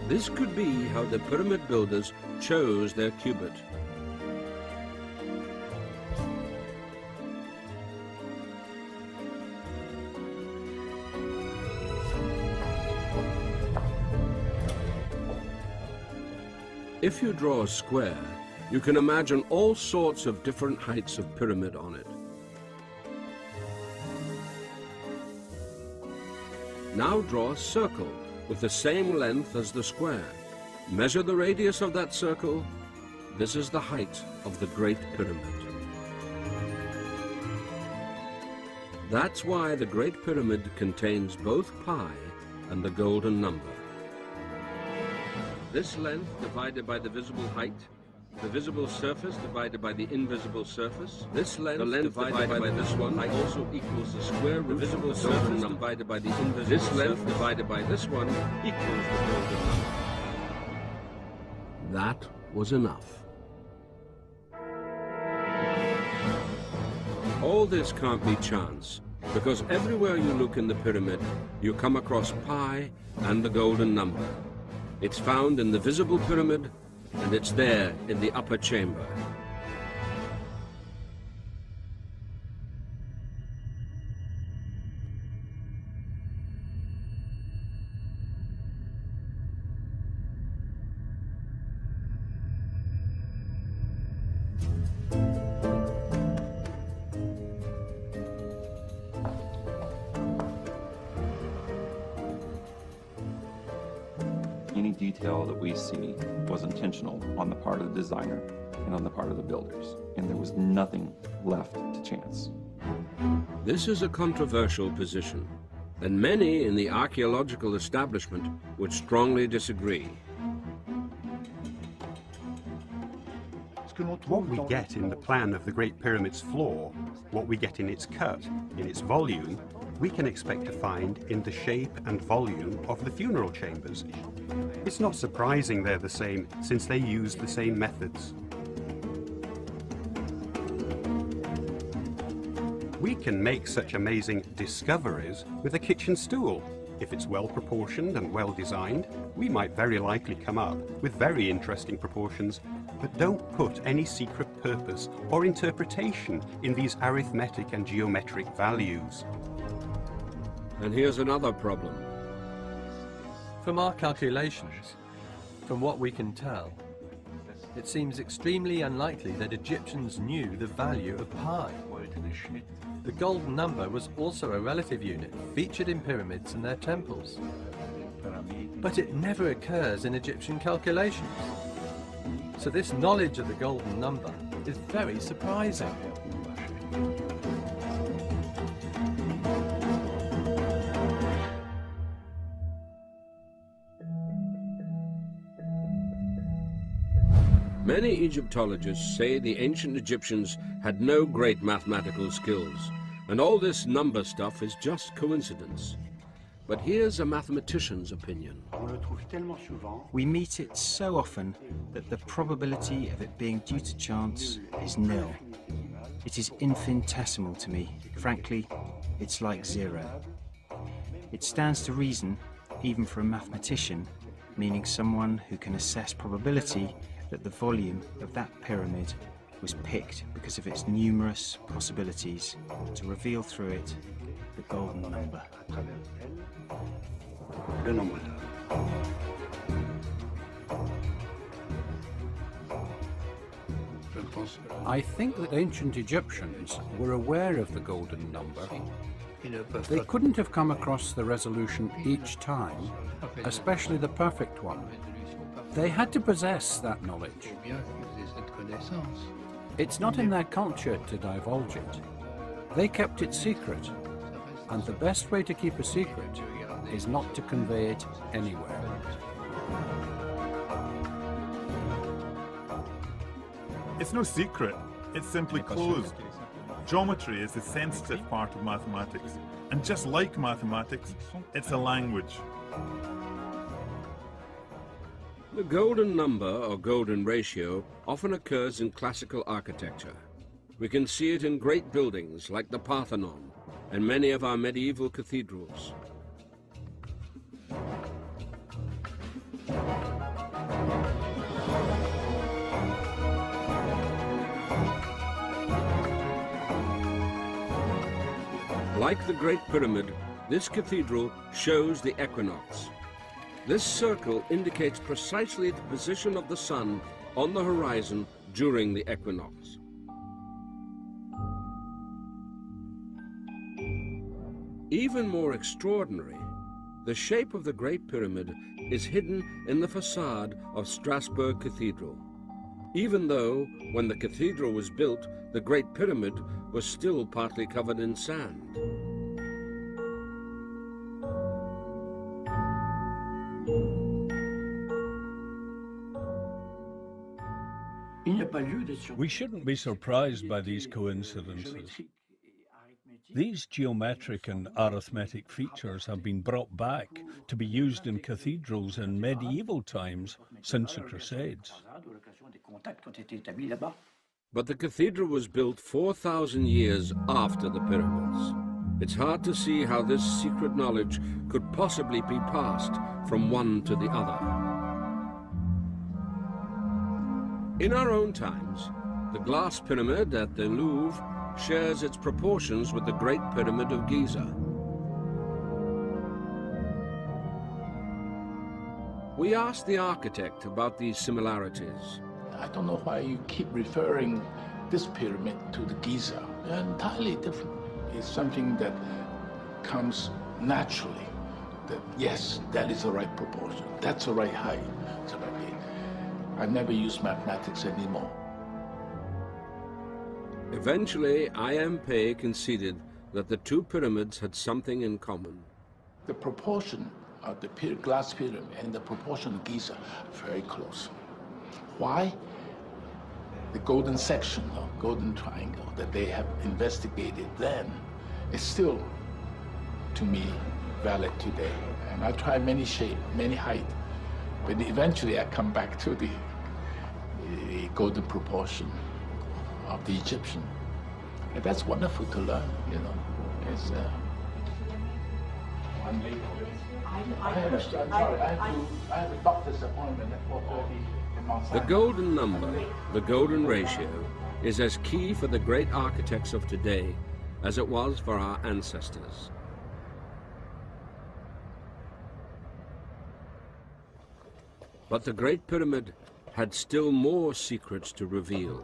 This could be how the pyramid builders chose their cubit. If you draw a square, you can imagine all sorts of different heights of pyramid on it. Now draw a circle with the same length as the square. Measure the radius of that circle. This is the height of the Great Pyramid. That's why the Great Pyramid contains both pi and the golden number. This length divided by the visible height, the visible surface divided by the invisible surface. This length, the length divided by this one also equals the square root. The visible surface divided by the invisible. This length divided by this one equals the golden number. That was enough. All this can't be chance, because everywhere you look in the pyramid, you come across pi and the golden number. It's found in the visible pyramid, and it's there in the upper chamber. any detail that we see was intentional on the part of the designer and on the part of the builders, and there was nothing left to chance. This is a controversial position, and many in the archaeological establishment would strongly disagree. What we get in the plan of the Great Pyramid's floor, what we get in its cut, in its volume, we can expect to find in the shape and volume of the funeral chambers. It's not surprising they're the same, since they use the same methods. We can make such amazing discoveries with a kitchen stool. If it's well proportioned and well designed, we might very likely come up with very interesting proportions, but don't put any secret purpose or interpretation in these arithmetic and geometric values. And here's another problem. From our calculations, from what we can tell, it seems extremely unlikely that Egyptians knew the value of pi. The golden number was also a relative unit featured in pyramids and their temples. But it never occurs in Egyptian calculations. So this knowledge of the golden number is very surprising. Many Egyptologists say the ancient Egyptians had no great mathematical skills, and all this number stuff is just coincidence. But here's a mathematician's opinion. We meet it so often that the probability of it being due to chance is nil. It is infinitesimal to me. Frankly, it's like zero. It stands to reason, even for a mathematician, meaning someone who can assess probability, that the volume of that pyramid was picked because of its numerous possibilities to reveal through it the golden number. I think that ancient Egyptians were aware of the golden number. They couldn't have come across the resolution each time, especially the perfect one. They had to possess that knowledge. It's not in their culture to divulge it. They kept it secret, and the best way to keep a secret is not to convey it anywhere. It's no secret, it's simply closed. Geometry is the sensitive part of mathematics, and just like mathematics, it's a language. The golden number, or golden ratio, often occurs in classical architecture. We can see it in great buildings like the Parthenon and many of our medieval cathedrals. Like the Great Pyramid, this cathedral shows the equinox. This circle indicates precisely the position of the sun on the horizon during the equinox. Even more extraordinary, the shape of the Great Pyramid is hidden in the facade of Strasbourg Cathedral, even though, when the cathedral was built, the Great Pyramid was still partly covered in sand. We shouldn't be surprised by these coincidences. These geometric and arithmetic features have been brought back to be used in cathedrals in medieval times since the Crusades. But the cathedral was built 4,000 years after the pyramids. It's hard to see how this secret knowledge could possibly be passed from one to the other. In our own times, the glass pyramid at the Louvre shares its proportions with the Great Pyramid of Giza. We asked the architect about these similarities. I don't know why you keep referring this pyramid to the Giza. They're entirely different. It's something that comes naturally that yes, that is the right proportion, that's the right height. So I never use mathematics anymore. Eventually, I.M. Pei conceded that the two pyramids had something in common. The proportion of the glass pyramid and the proportion of Giza are very close. Why? The golden section or golden triangle that they have investigated then is still, to me, valid today. And I try many shape, many height, but eventually I come back to the golden proportion of the Egyptian. And that's wonderful to learn, you know. It's one late. I have a doctor's appointment at 4:30 in Mount Sinai. The golden number, the golden ratio, is as key for the great architects of today as it was for our ancestors. But the Great Pyramid had still more secrets to reveal.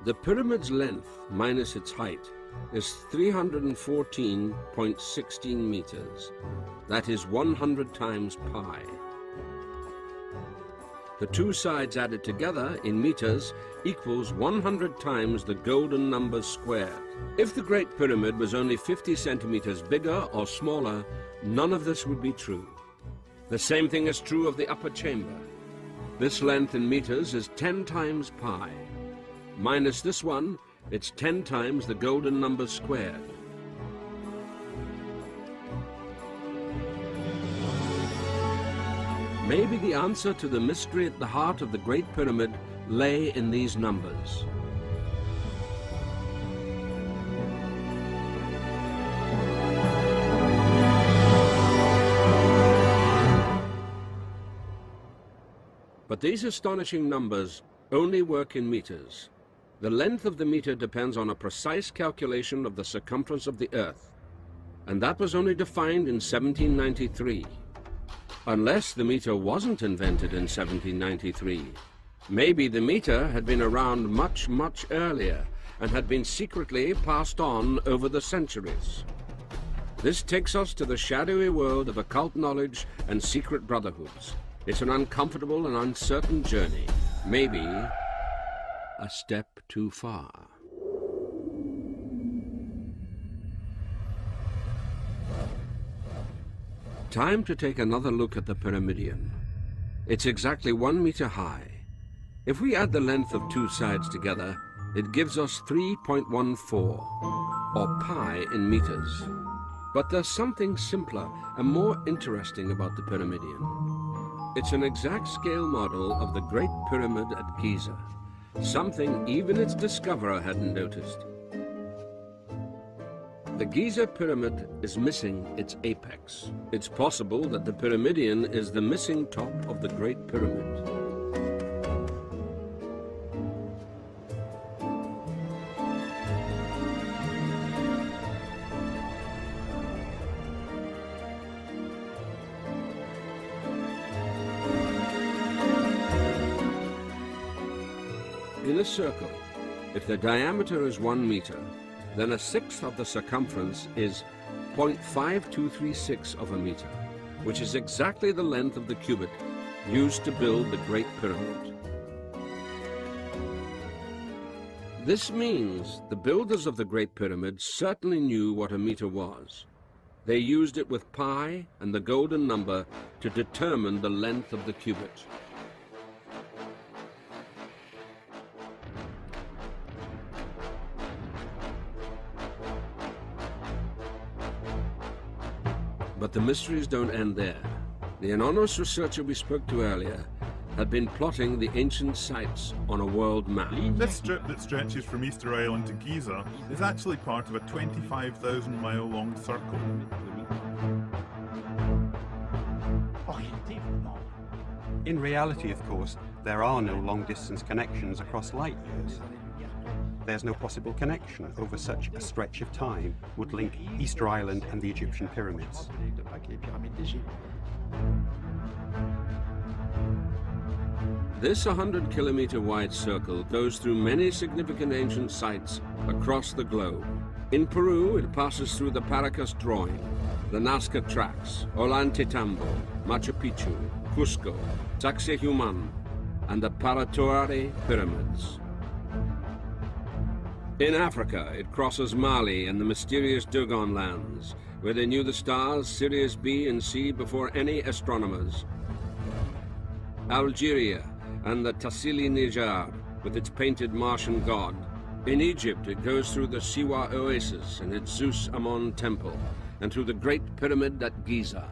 The pyramid's length, minus its height, is 314.16 meters. That is 100 times pi. The two sides added together in meters equals 100 times the golden number squared. If the Great Pyramid was only 50 centimeters bigger or smaller, none of this would be true. The same thing is true of the upper chamber. This length in meters is 10 times pi. Minus this one, it's 10 times the golden number squared. Maybe the answer to the mystery at the heart of the Great Pyramid lay in these numbers. But these astonishing numbers only work in meters. The length of the meter depends on a precise calculation of the circumference of the Earth, and that was only defined in 1793. Unless the meter wasn't invented in 1793. Maybe the meter had been around much, much earlier and had been secretly passed on over the centuries. This takes us to the shadowy world of occult knowledge and secret brotherhoods. It's an uncomfortable and uncertain journey. Maybe a step too far. Time to take another look at the Pyramidion. It's exactly 1 meter high. If we add the length of two sides together, it gives us 3.14, or pi in meters. But there's something simpler and more interesting about the Pyramidion. It's an exact scale model of the Great Pyramid at Giza, something even its discoverer hadn't noticed. The Giza pyramid is missing its apex. It's possible that the Pyramidion is the missing top of the Great Pyramid. In a circle, if the diameter is 1 meter, then 1/6 of the circumference is 0.5236 of a meter, which is exactly the length of the cubit used to build the Great Pyramid. This means the builders of the Great Pyramid certainly knew what a meter was. They used it with pi and the golden number to determine the length of the cubit. But the mysteries don't end there. The anonymous researcher we spoke to earlier had been plotting the ancient sites on a world map. This strip that stretches from Easter Island to Giza is actually part of a 25,000-mile-long circle. In reality, of course, there are no long-distance connections across light years. There's no possible connection over such a stretch of time would link Easter Island and the Egyptian pyramids. This 100-kilometer wide circle goes through many significant ancient sites across the globe. In Peru, it passes through the Paracas Drawing, the Nazca Tracks, Ollantaytambo, Machu Picchu, Cusco, Sacsayhuaman, and the Paratoare Pyramids. In Africa, it crosses Mali and the mysterious Dogon lands, where they knew the stars Sirius B and C before any astronomers. Algeria and the Tassili Nijar, with its painted Martian god. In Egypt, it goes through the Siwa Oasis and its Zeus Ammon temple, and through the Great Pyramid at Giza.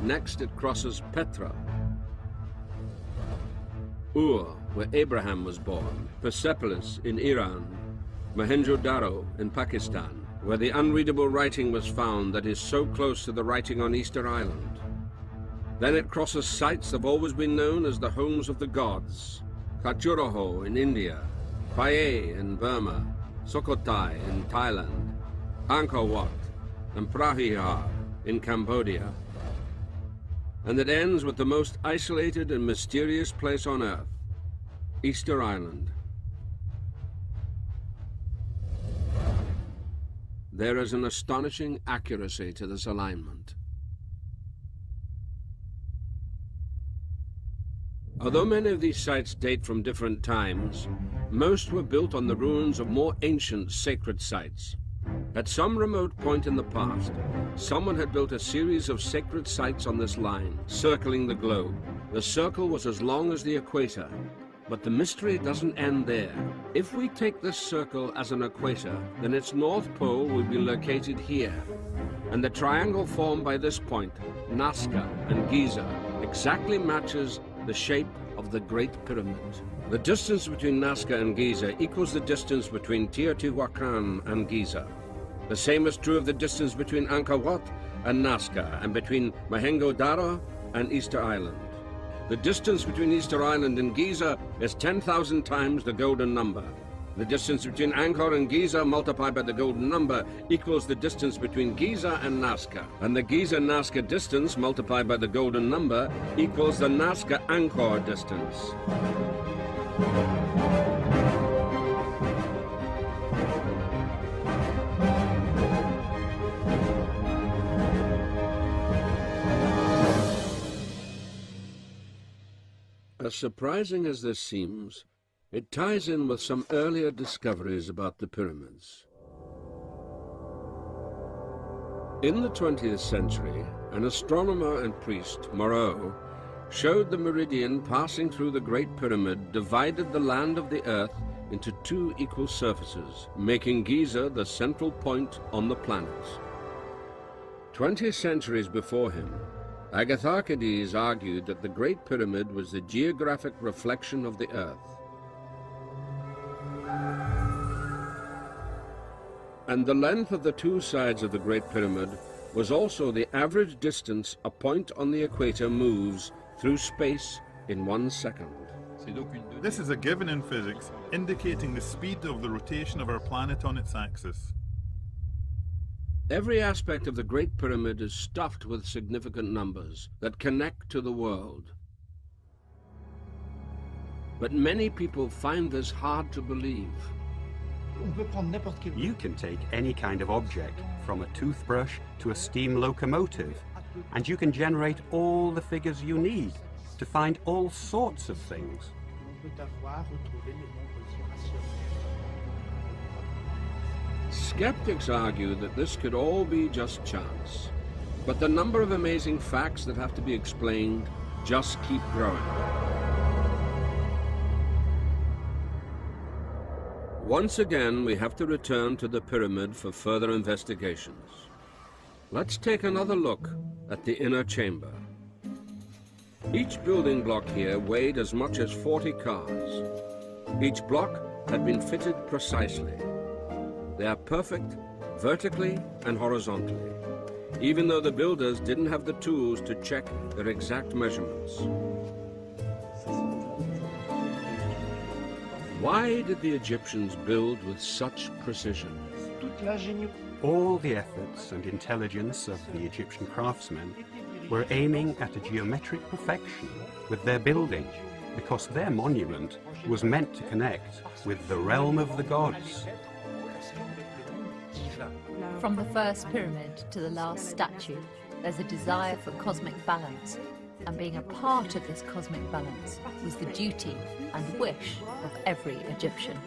Next, it crosses Petra, Ur, where Abraham was born, Persepolis in Iran, Mohenjo-Daro in Pakistan, where the unreadable writing was found that is so close to the writing on Easter Island. Then it crosses sites that have always been known as the homes of the gods, Khajuraho in India, Phayé in Burma, Sukhothai in Thailand, Angkor Wat and Prahihar in Cambodia. And it ends with the most isolated and mysterious place on Earth, Easter Island. There is an astonishing accuracy to this alignment. Although many of these sites date from different times, most were built on the ruins of more ancient sacred sites. At some remote point in the past, someone had built a series of sacred sites on this line, circling the globe. The circle was as long as the equator, but the mystery doesn't end there. If we take this circle as an equator, then its north pole will be located here, and the triangle formed by this point, Nazca and Giza, exactly matches the shape of the Great Pyramid. The distance between Nazca and Giza equals the distance between Teotihuacan and Giza. The same is true of the distance between Angkor Wat and Nazca, and between Mohenjo-Daro and Easter Island. The distance between Easter Island and Giza is 10,000 times the golden number. The distance between Angkor and Giza multiplied by the golden number equals the distance between Giza and Nazca. And the Giza-Nazca distance multiplied by the golden number equals the Nazca-Angkor distance. As surprising as this seems, it ties in with some earlier discoveries about the pyramids. In the 20th century, an astronomer and priest, Moreau, showed the meridian passing through the Great Pyramid divided the land of the Earth into two equal surfaces, making Giza the central point on the planet. 20 centuries before him, Agatharchides argued that the Great Pyramid was the geographic reflection of the Earth. And the length of the two sides of the Great Pyramid was also the average distance a point on the equator moves through space in 1 second. This is a given in physics, indicating the speed of the rotation of our planet on its axis. Every aspect of the Great Pyramid is stuffed with significant numbers that connect to the world. But many people find this hard to believe. You can take any kind of object, from a toothbrush to a steam locomotive, and you can generate all the figures you need to find all sorts of things. Skeptics argue that this could all be just chance, but the number of amazing facts that have to be explained just keep growing. Once again, we have to return to the pyramid for further investigations. Let's take another look at the inner chamber. Each building block here weighed as much as 40 cars. Each block had been fitted precisely. They are perfect, vertically and horizontally, even though the builders didn't have the tools to check their exact measurements. Why did the Egyptians build with such precision? All the efforts and intelligence of the Egyptian craftsmen were aiming at a geometric perfection with their building, because their monument was meant to connect with the realm of the gods. From the first pyramid to the last statue, there's a desire for cosmic balance, and being a part of this cosmic balance was the duty and wish of every Egyptian.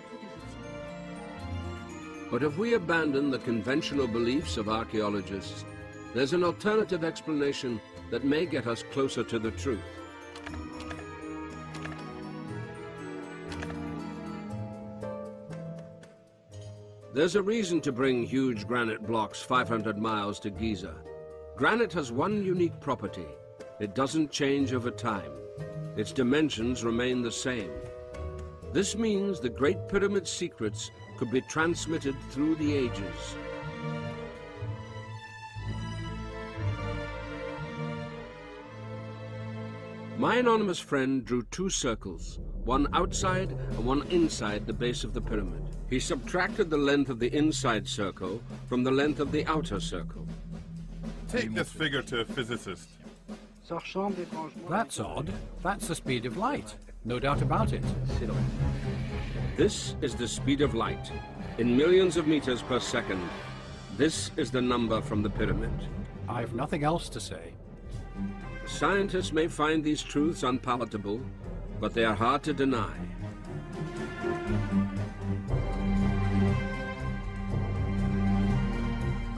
But if we abandon the conventional beliefs of archaeologists, there's an alternative explanation that may get us closer to the truth. There's a reason to bring huge granite blocks 500 miles to Giza. Granite has one unique property. It doesn't change over time. Its dimensions remain the same. This means the Great Pyramid's secrets could be transmitted through the ages. My anonymous friend drew two circles, one outside and one inside the base of the pyramid. He subtracted the length of the inside circle from the length of the outer circle. Take this figure to a physicist. That's odd. That's the speed of light. No doubt about it. This is the speed of light. In millions of meters per second, this is the number from the pyramid. I've nothing else to say. Scientists may find these truths unpalatable, but they are hard to deny.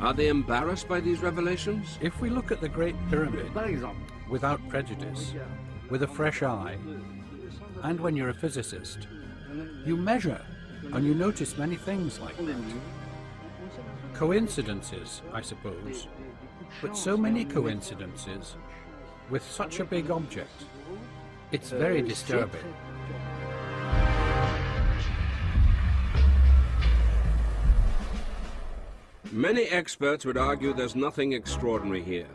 Are they embarrassed by these revelations? If we look at the Great Pyramid without prejudice, with a fresh eye, and when you're a physicist, you measure and you notice many things like that. Coincidences, I suppose, but so many coincidences with such a big object. It's very disturbing. Many experts would argue there's nothing extraordinary here.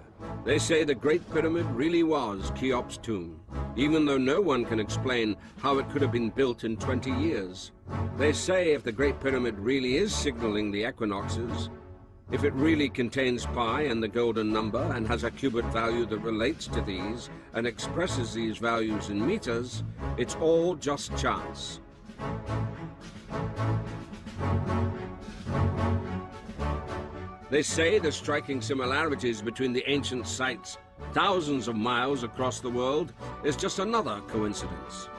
They say the Great Pyramid really was Cheops' tomb, even though no one can explain how it could have been built in 20 years. They say if the Great Pyramid really is signaling the equinoxes, if it really contains pi and the golden number and has a cubit value that relates to these and expresses these values in meters, it's all just chance. They say the striking similarities between the ancient sites thousands of miles across the world is just another coincidence.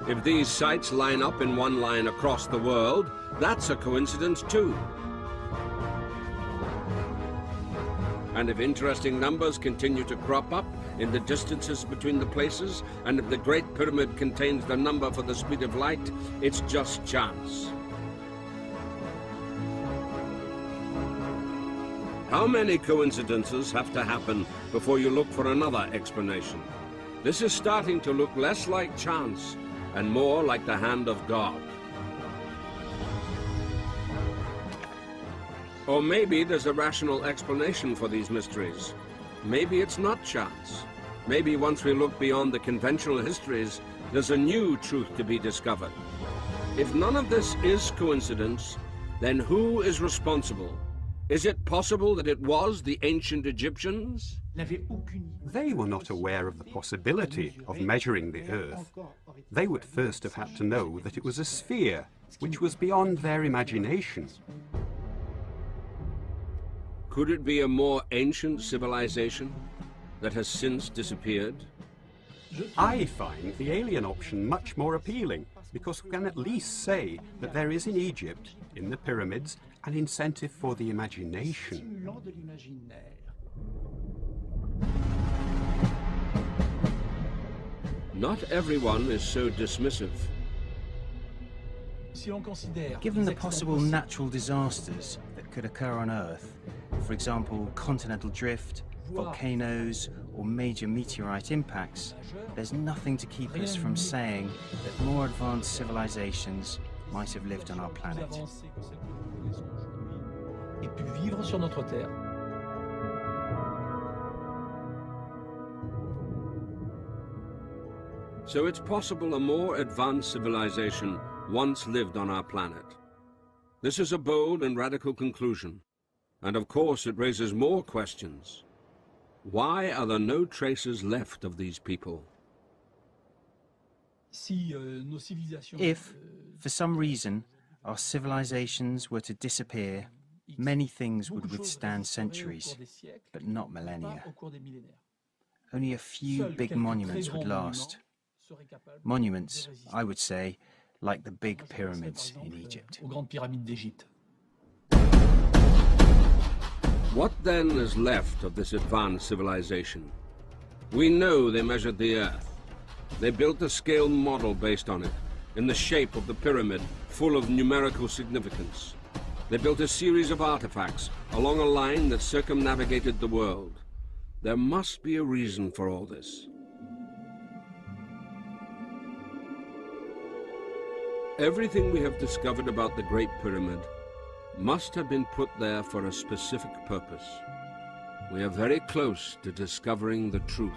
If these sites line up in one line across the world, that's a coincidence too. And if interesting numbers continue to crop up in the distances between the places, and if the Great Pyramid contains the number for the speed of light, it's just chance. How many coincidences have to happen before you look for another explanation? This is starting to look less like chance and more like the hand of God. Or maybe there's a rational explanation for these mysteries. Maybe it's not chance. Maybe once we look beyond the conventional histories, there's a new truth to be discovered. If none of this is coincidence, then who is responsible? Is it possible that it was the ancient Egyptians? They were not aware of the possibility of measuring the Earth. They would first have had to know that it was a sphere, which was beyond their imagination. Could it be a more ancient civilization that has since disappeared? I find the alien option much more appealing, because we can at least say that there is in Egypt, in the pyramids, an incentive for the imagination. Not everyone is so dismissive. Given the possible natural disasters that could occur on Earth, for example, continental drift, volcanoes, or major meteorite impacts, there's nothing to keep us from saying that more advanced civilizations might have lived on our planet. So it's possible a more advanced civilization once lived on our planet. This is a bold and radical conclusion, and of course it raises more questions. Why are there no traces left of these people? If, for some reason, our civilizations were to disappear, many things would withstand centuries, but not millennia. Only a few big monuments would last. Monuments, I would say, like the big pyramids in Egypt. What then is left of this advanced civilization? We know they measured the Earth. They built a scale model based on it, in the shape of the pyramid, full of numerical significance. They built a series of artifacts along a line that circumnavigated the world. There must be a reason for all this. Everything we have discovered about the Great Pyramid must have been put there for a specific purpose. We are very close to discovering the truth.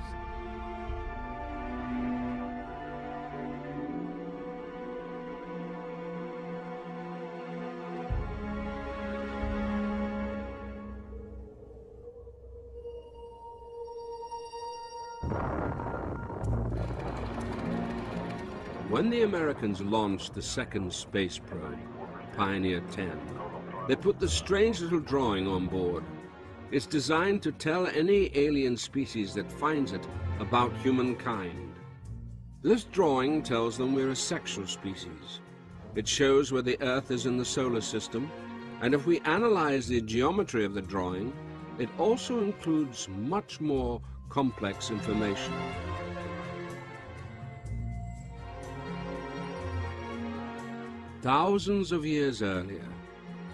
When the Americans launched the second space probe, Pioneer 10, they put the strange little drawing on board. It's designed to tell any alien species that finds it about humankind. This drawing tells them we're a sexual species. It shows where the Earth is in the solar system, and if we analyze the geometry of the drawing, it also includes much more complex information. Thousands of years earlier,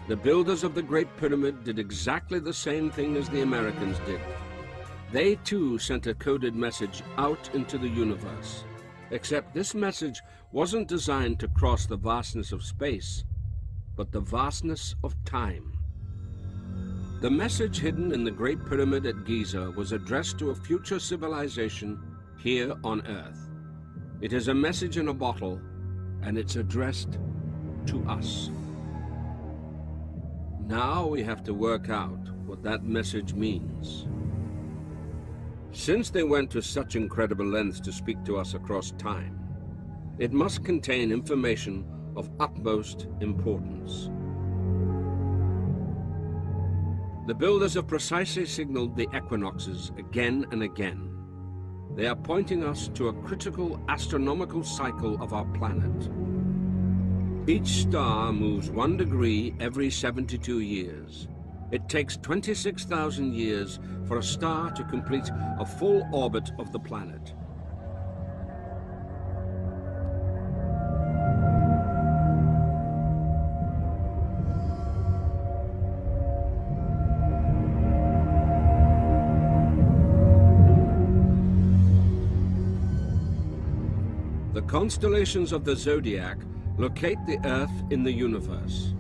the builders of the Great Pyramid did exactly the same thing as the Americans did. They too sent a coded message out into the universe, except this message wasn't designed to cross the vastness of space, but the vastness of time. The message hidden in the Great Pyramid at Giza was addressed to a future civilization here on Earth. It is a message in a bottle, and it's addressed to us. Now we have to work out what that message means. Since they went to such incredible lengths to speak to us across time, it must contain information of utmost importance. The builders have precisely signaled the equinoxes again and again. They are pointing us to a critical astronomical cycle of our planet. Each star moves 1 degree every 72 years. It takes 26,000 years for a star to complete a full orbit of the planet. The constellations of the zodiac locate the Earth in the universe.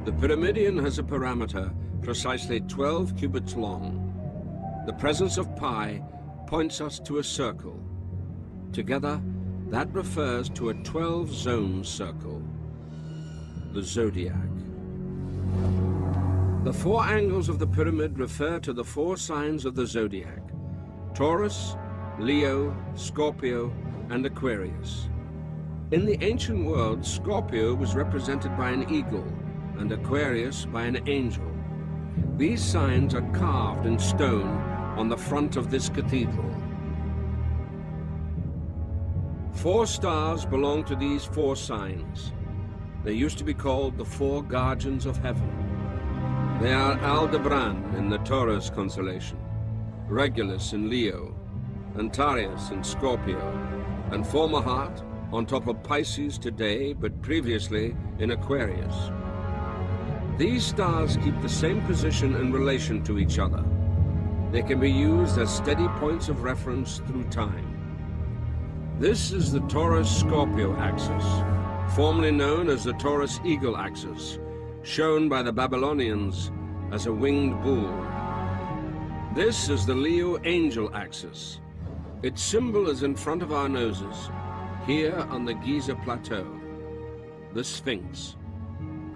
The Pyramidion has a parameter precisely 12 cubits long. The presence of pi points us to a circle. Together, that refers to a 12-zone circle. The zodiac. The 4 angles of the pyramid refer to the 4 signs of the zodiac: Taurus, Leo, Scorpio, and Aquarius. In the ancient world, Scorpio was represented by an eagle and Aquarius by an angel. These signs are carved in stone on the front of this cathedral. 4 stars belong to these 4 signs. They used to be called the 4 guardians of heaven. They are Aldebaran in the Taurus constellation, Regulus in Leo, Antares in Scorpio, and Fomalhaut on top of Pisces today, but previously in Aquarius. These stars keep the same position in relation to each other. They can be used as steady points of reference through time. This is the Taurus-Scorpio axis, formerly known as the Taurus eagle axis, shown by the Babylonians as a winged bull. This is the Leo angel axis. Its symbol is in front of our noses, here on the Giza Plateau. The Sphinx,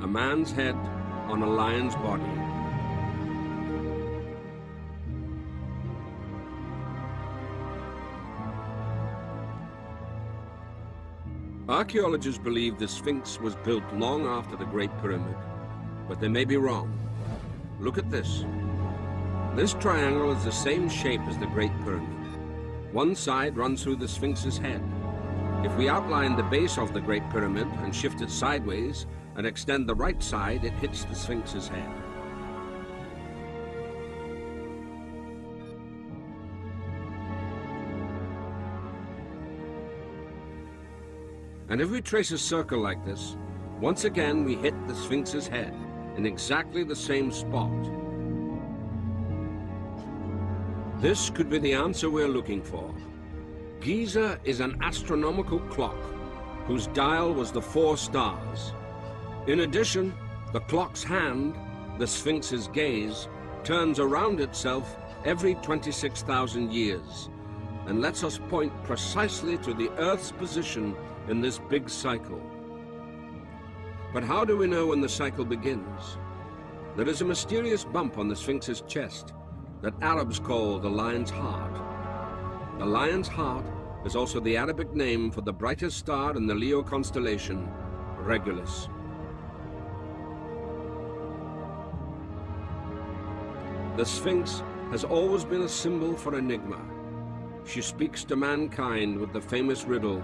a man's head on a lion's body. Archaeologists believe the Sphinx was built long after the Great Pyramid, but they may be wrong. Look at this. This triangle is the same shape as the Great Pyramid. One side runs through the Sphinx's head. If we outline the base of the Great Pyramid and shift it sideways and extend the right side, it hits the Sphinx's head. And if we trace a circle like this, once again we hit the Sphinx's head in exactly the same spot. This could be the answer we're looking for. Giza is an astronomical clock whose dial was the 4 stars. In addition, the clock's hand, the Sphinx's gaze, turns around itself every 26,000 years and lets us point precisely to the Earth's position in this big cycle. But how do we know when the cycle begins? There is a mysterious bump on the Sphinx's chest that Arabs call the lion's heart. The lion's heart is also the Arabic name for the brightest star in the Leo constellation, Regulus. The Sphinx has always been a symbol for enigma. She speaks to mankind with the famous riddle: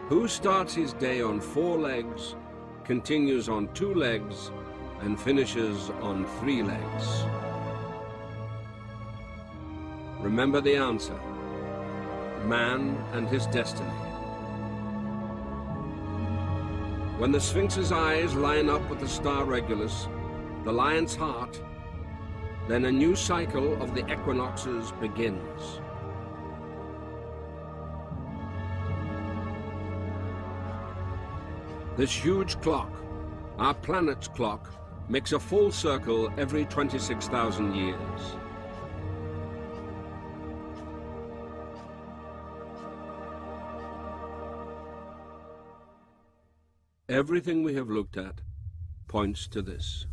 who starts his day on 4 legs, continues on 2 legs, and finishes on 3 legs? Remember the answer: man and his destiny. When the Sphinx's eyes line up with the star Regulus, the lion's heart, then a new cycle of the equinoxes begins. This huge clock, our planet's clock, makes a full circle every 26,000 years. Everything we have looked at points to this.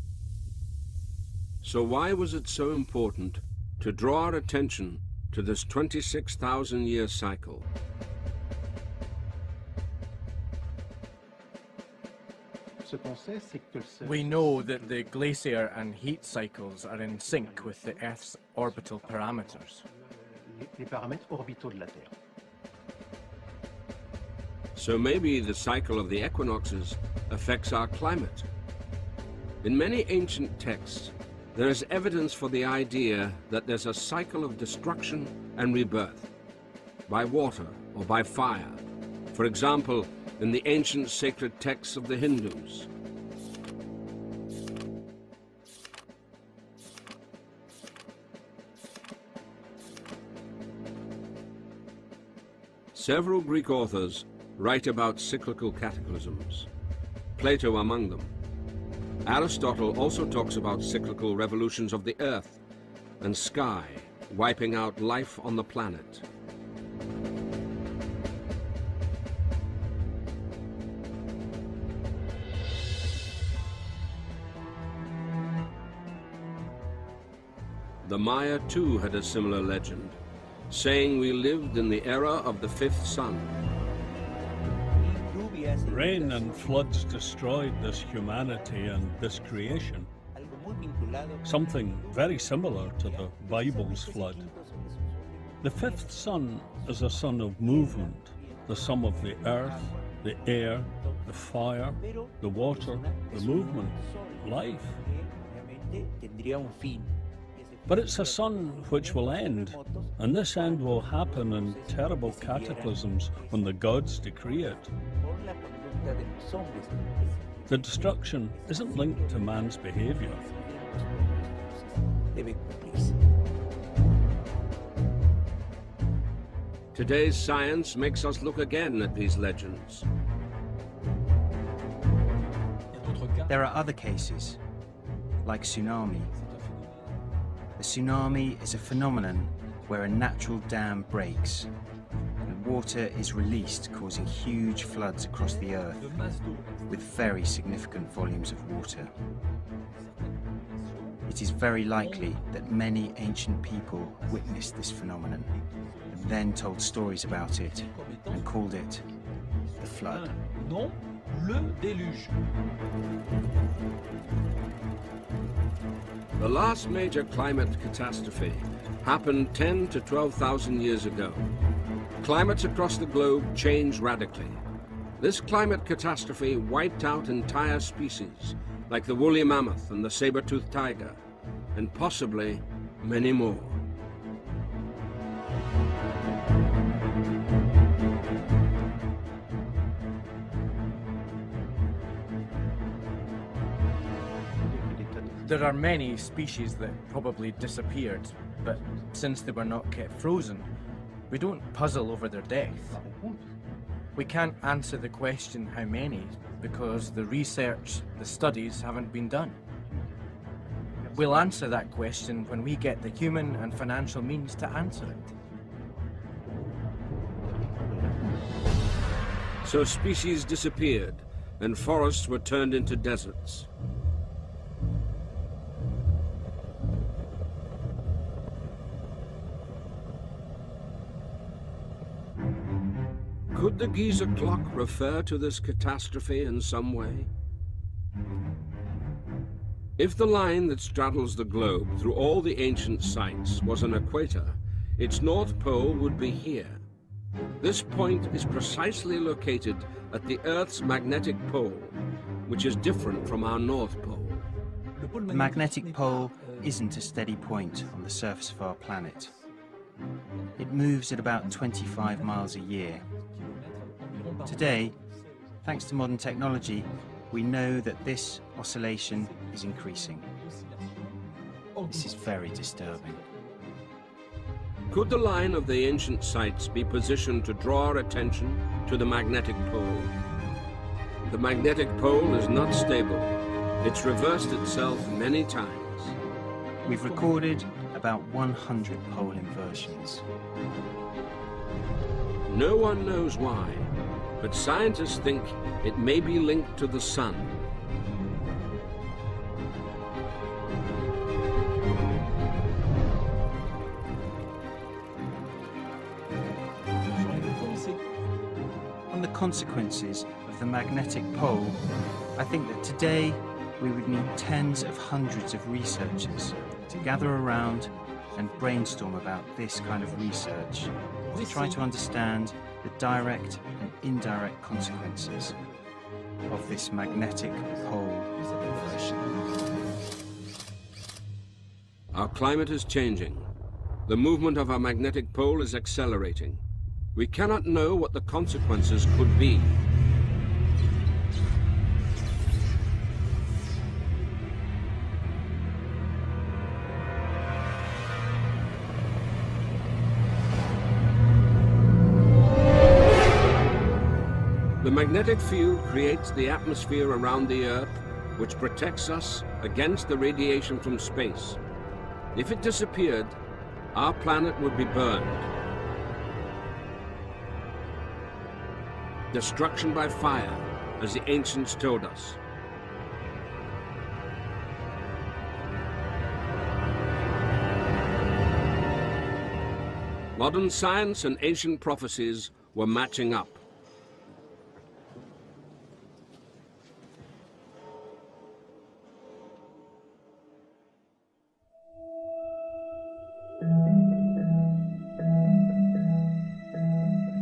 So why was it so important to draw our attention to this 26,000-year cycle? We know that the glacier and heat cycles are in sync with the Earth's orbital parameters. So maybe the cycle of the equinoxes affects our climate. In many ancient texts, there is evidence for the idea that there's a cycle of destruction and rebirth, by water or by fire. For example, in the ancient sacred texts of the Hindus. Several Greek authors write about cyclical cataclysms, Plato among them. Aristotle also talks about cyclical revolutions of the earth and sky, wiping out life on the planet. The Maya too had a similar legend, saying we lived in the era of the 5th sun. Rain and floods destroyed this humanity and this creation. Something very similar to the Bible's flood. The 5th sun is a sun of movement, the sum of the earth, the air, the fire, the water, the movement, life. But it's a sun which will end, and this end will happen in terrible cataclysms when the gods decree it. The destruction isn't linked to man's behavior. Today's science makes us look again at these legends. There are other cases, like tsunami. A tsunami is a phenomenon where a natural dam breaks and water is released, causing huge floods across the Earth with very significant volumes of water. It is very likely that many ancient people witnessed this phenomenon and then told stories about it and called it the flood. Non, le déluge. The last major climate catastrophe happened 10 to 12,000 years ago. Climates across the globe changed radically. This climate catastrophe wiped out entire species, like the woolly mammoth and the saber-toothed tiger, and possibly many more. There are many species that probably disappeared, but since they were not kept frozen, we don't puzzle over their death. We can't answer the question how many because the research, the studies haven't been done. We'll answer that question when we get the human and financial means to answer it. So species disappeared and forests were turned into deserts. Could the Giza clock refer to this catastrophe in some way? If the line that straddles the globe through all the ancient sites was an equator, its north pole would be here. This point is precisely located at the Earth's magnetic pole, which is different from our north pole. The magnetic pole isn't a steady point on the surface of our planet. It moves at about 25 miles a year. Today, thanks to modern technology, we know that this oscillation is increasing. This is very disturbing. Could the line of the ancient sites be positioned to draw our attention to the magnetic pole? The magnetic pole is not stable. It's reversed itself many times. We've recorded about 100 pole inversions. No one knows why, but scientists think it may be linked to the sun. On the consequences of the magnetic pole, I think that today we would need tens of hundreds of researchers to gather around and brainstorm about this kind of research, to try to understand the direct and indirect consequences of this magnetic pole inversion. Our climate is changing. The movement of our magnetic pole is accelerating. We cannot know what the consequences could be. The magnetic field creates the atmosphere around the Earth, which protects us against the radiation from space. If it disappeared, our planet would be burned. Destruction by fire, as the ancients told us. Modern science and ancient prophecies were matching up.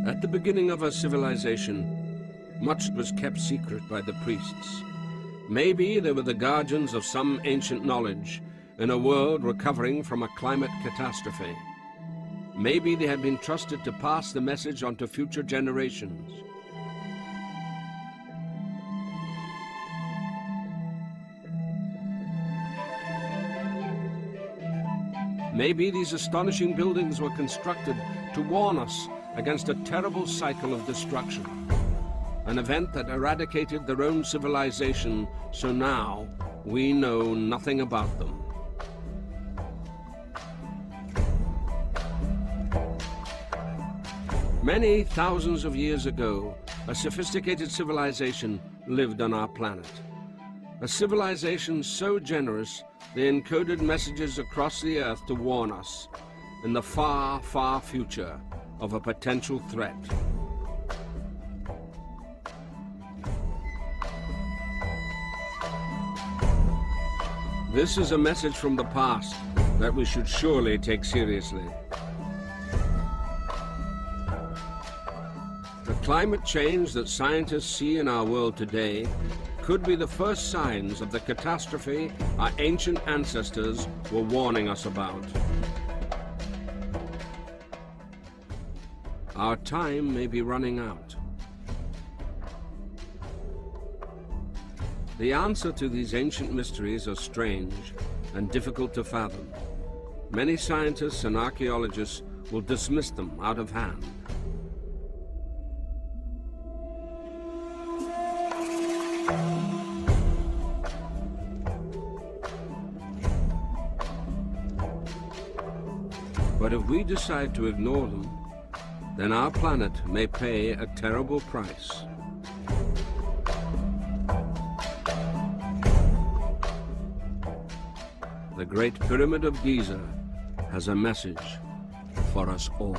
At the beginning of our civilization, much was kept secret by the priests. Maybe they were the guardians of some ancient knowledge in a world recovering from a climate catastrophe. Maybe they had been trusted to pass the message on to future generations. Maybe these astonishing buildings were constructed to warn us against a terrible cycle of destruction. an event that eradicated their own civilization, so now we know nothing about them. Many thousands of years ago, a sophisticated civilization lived on our planet. A civilization so generous, they encoded messages across the Earth to warn us, in the far, far future, of a potential threat. This is a message from the past that we should surely take seriously. The climate change that scientists see in our world today could be the first signs of the catastrophe our ancient ancestors were warning us about. Our time may be running out. The answer to these ancient mysteries are strange and difficult to fathom. Many scientists and archaeologists will dismiss them out of hand. But if we decide to ignore them, then our planet may pay a terrible price. The Great Pyramid of Giza has a message for us all.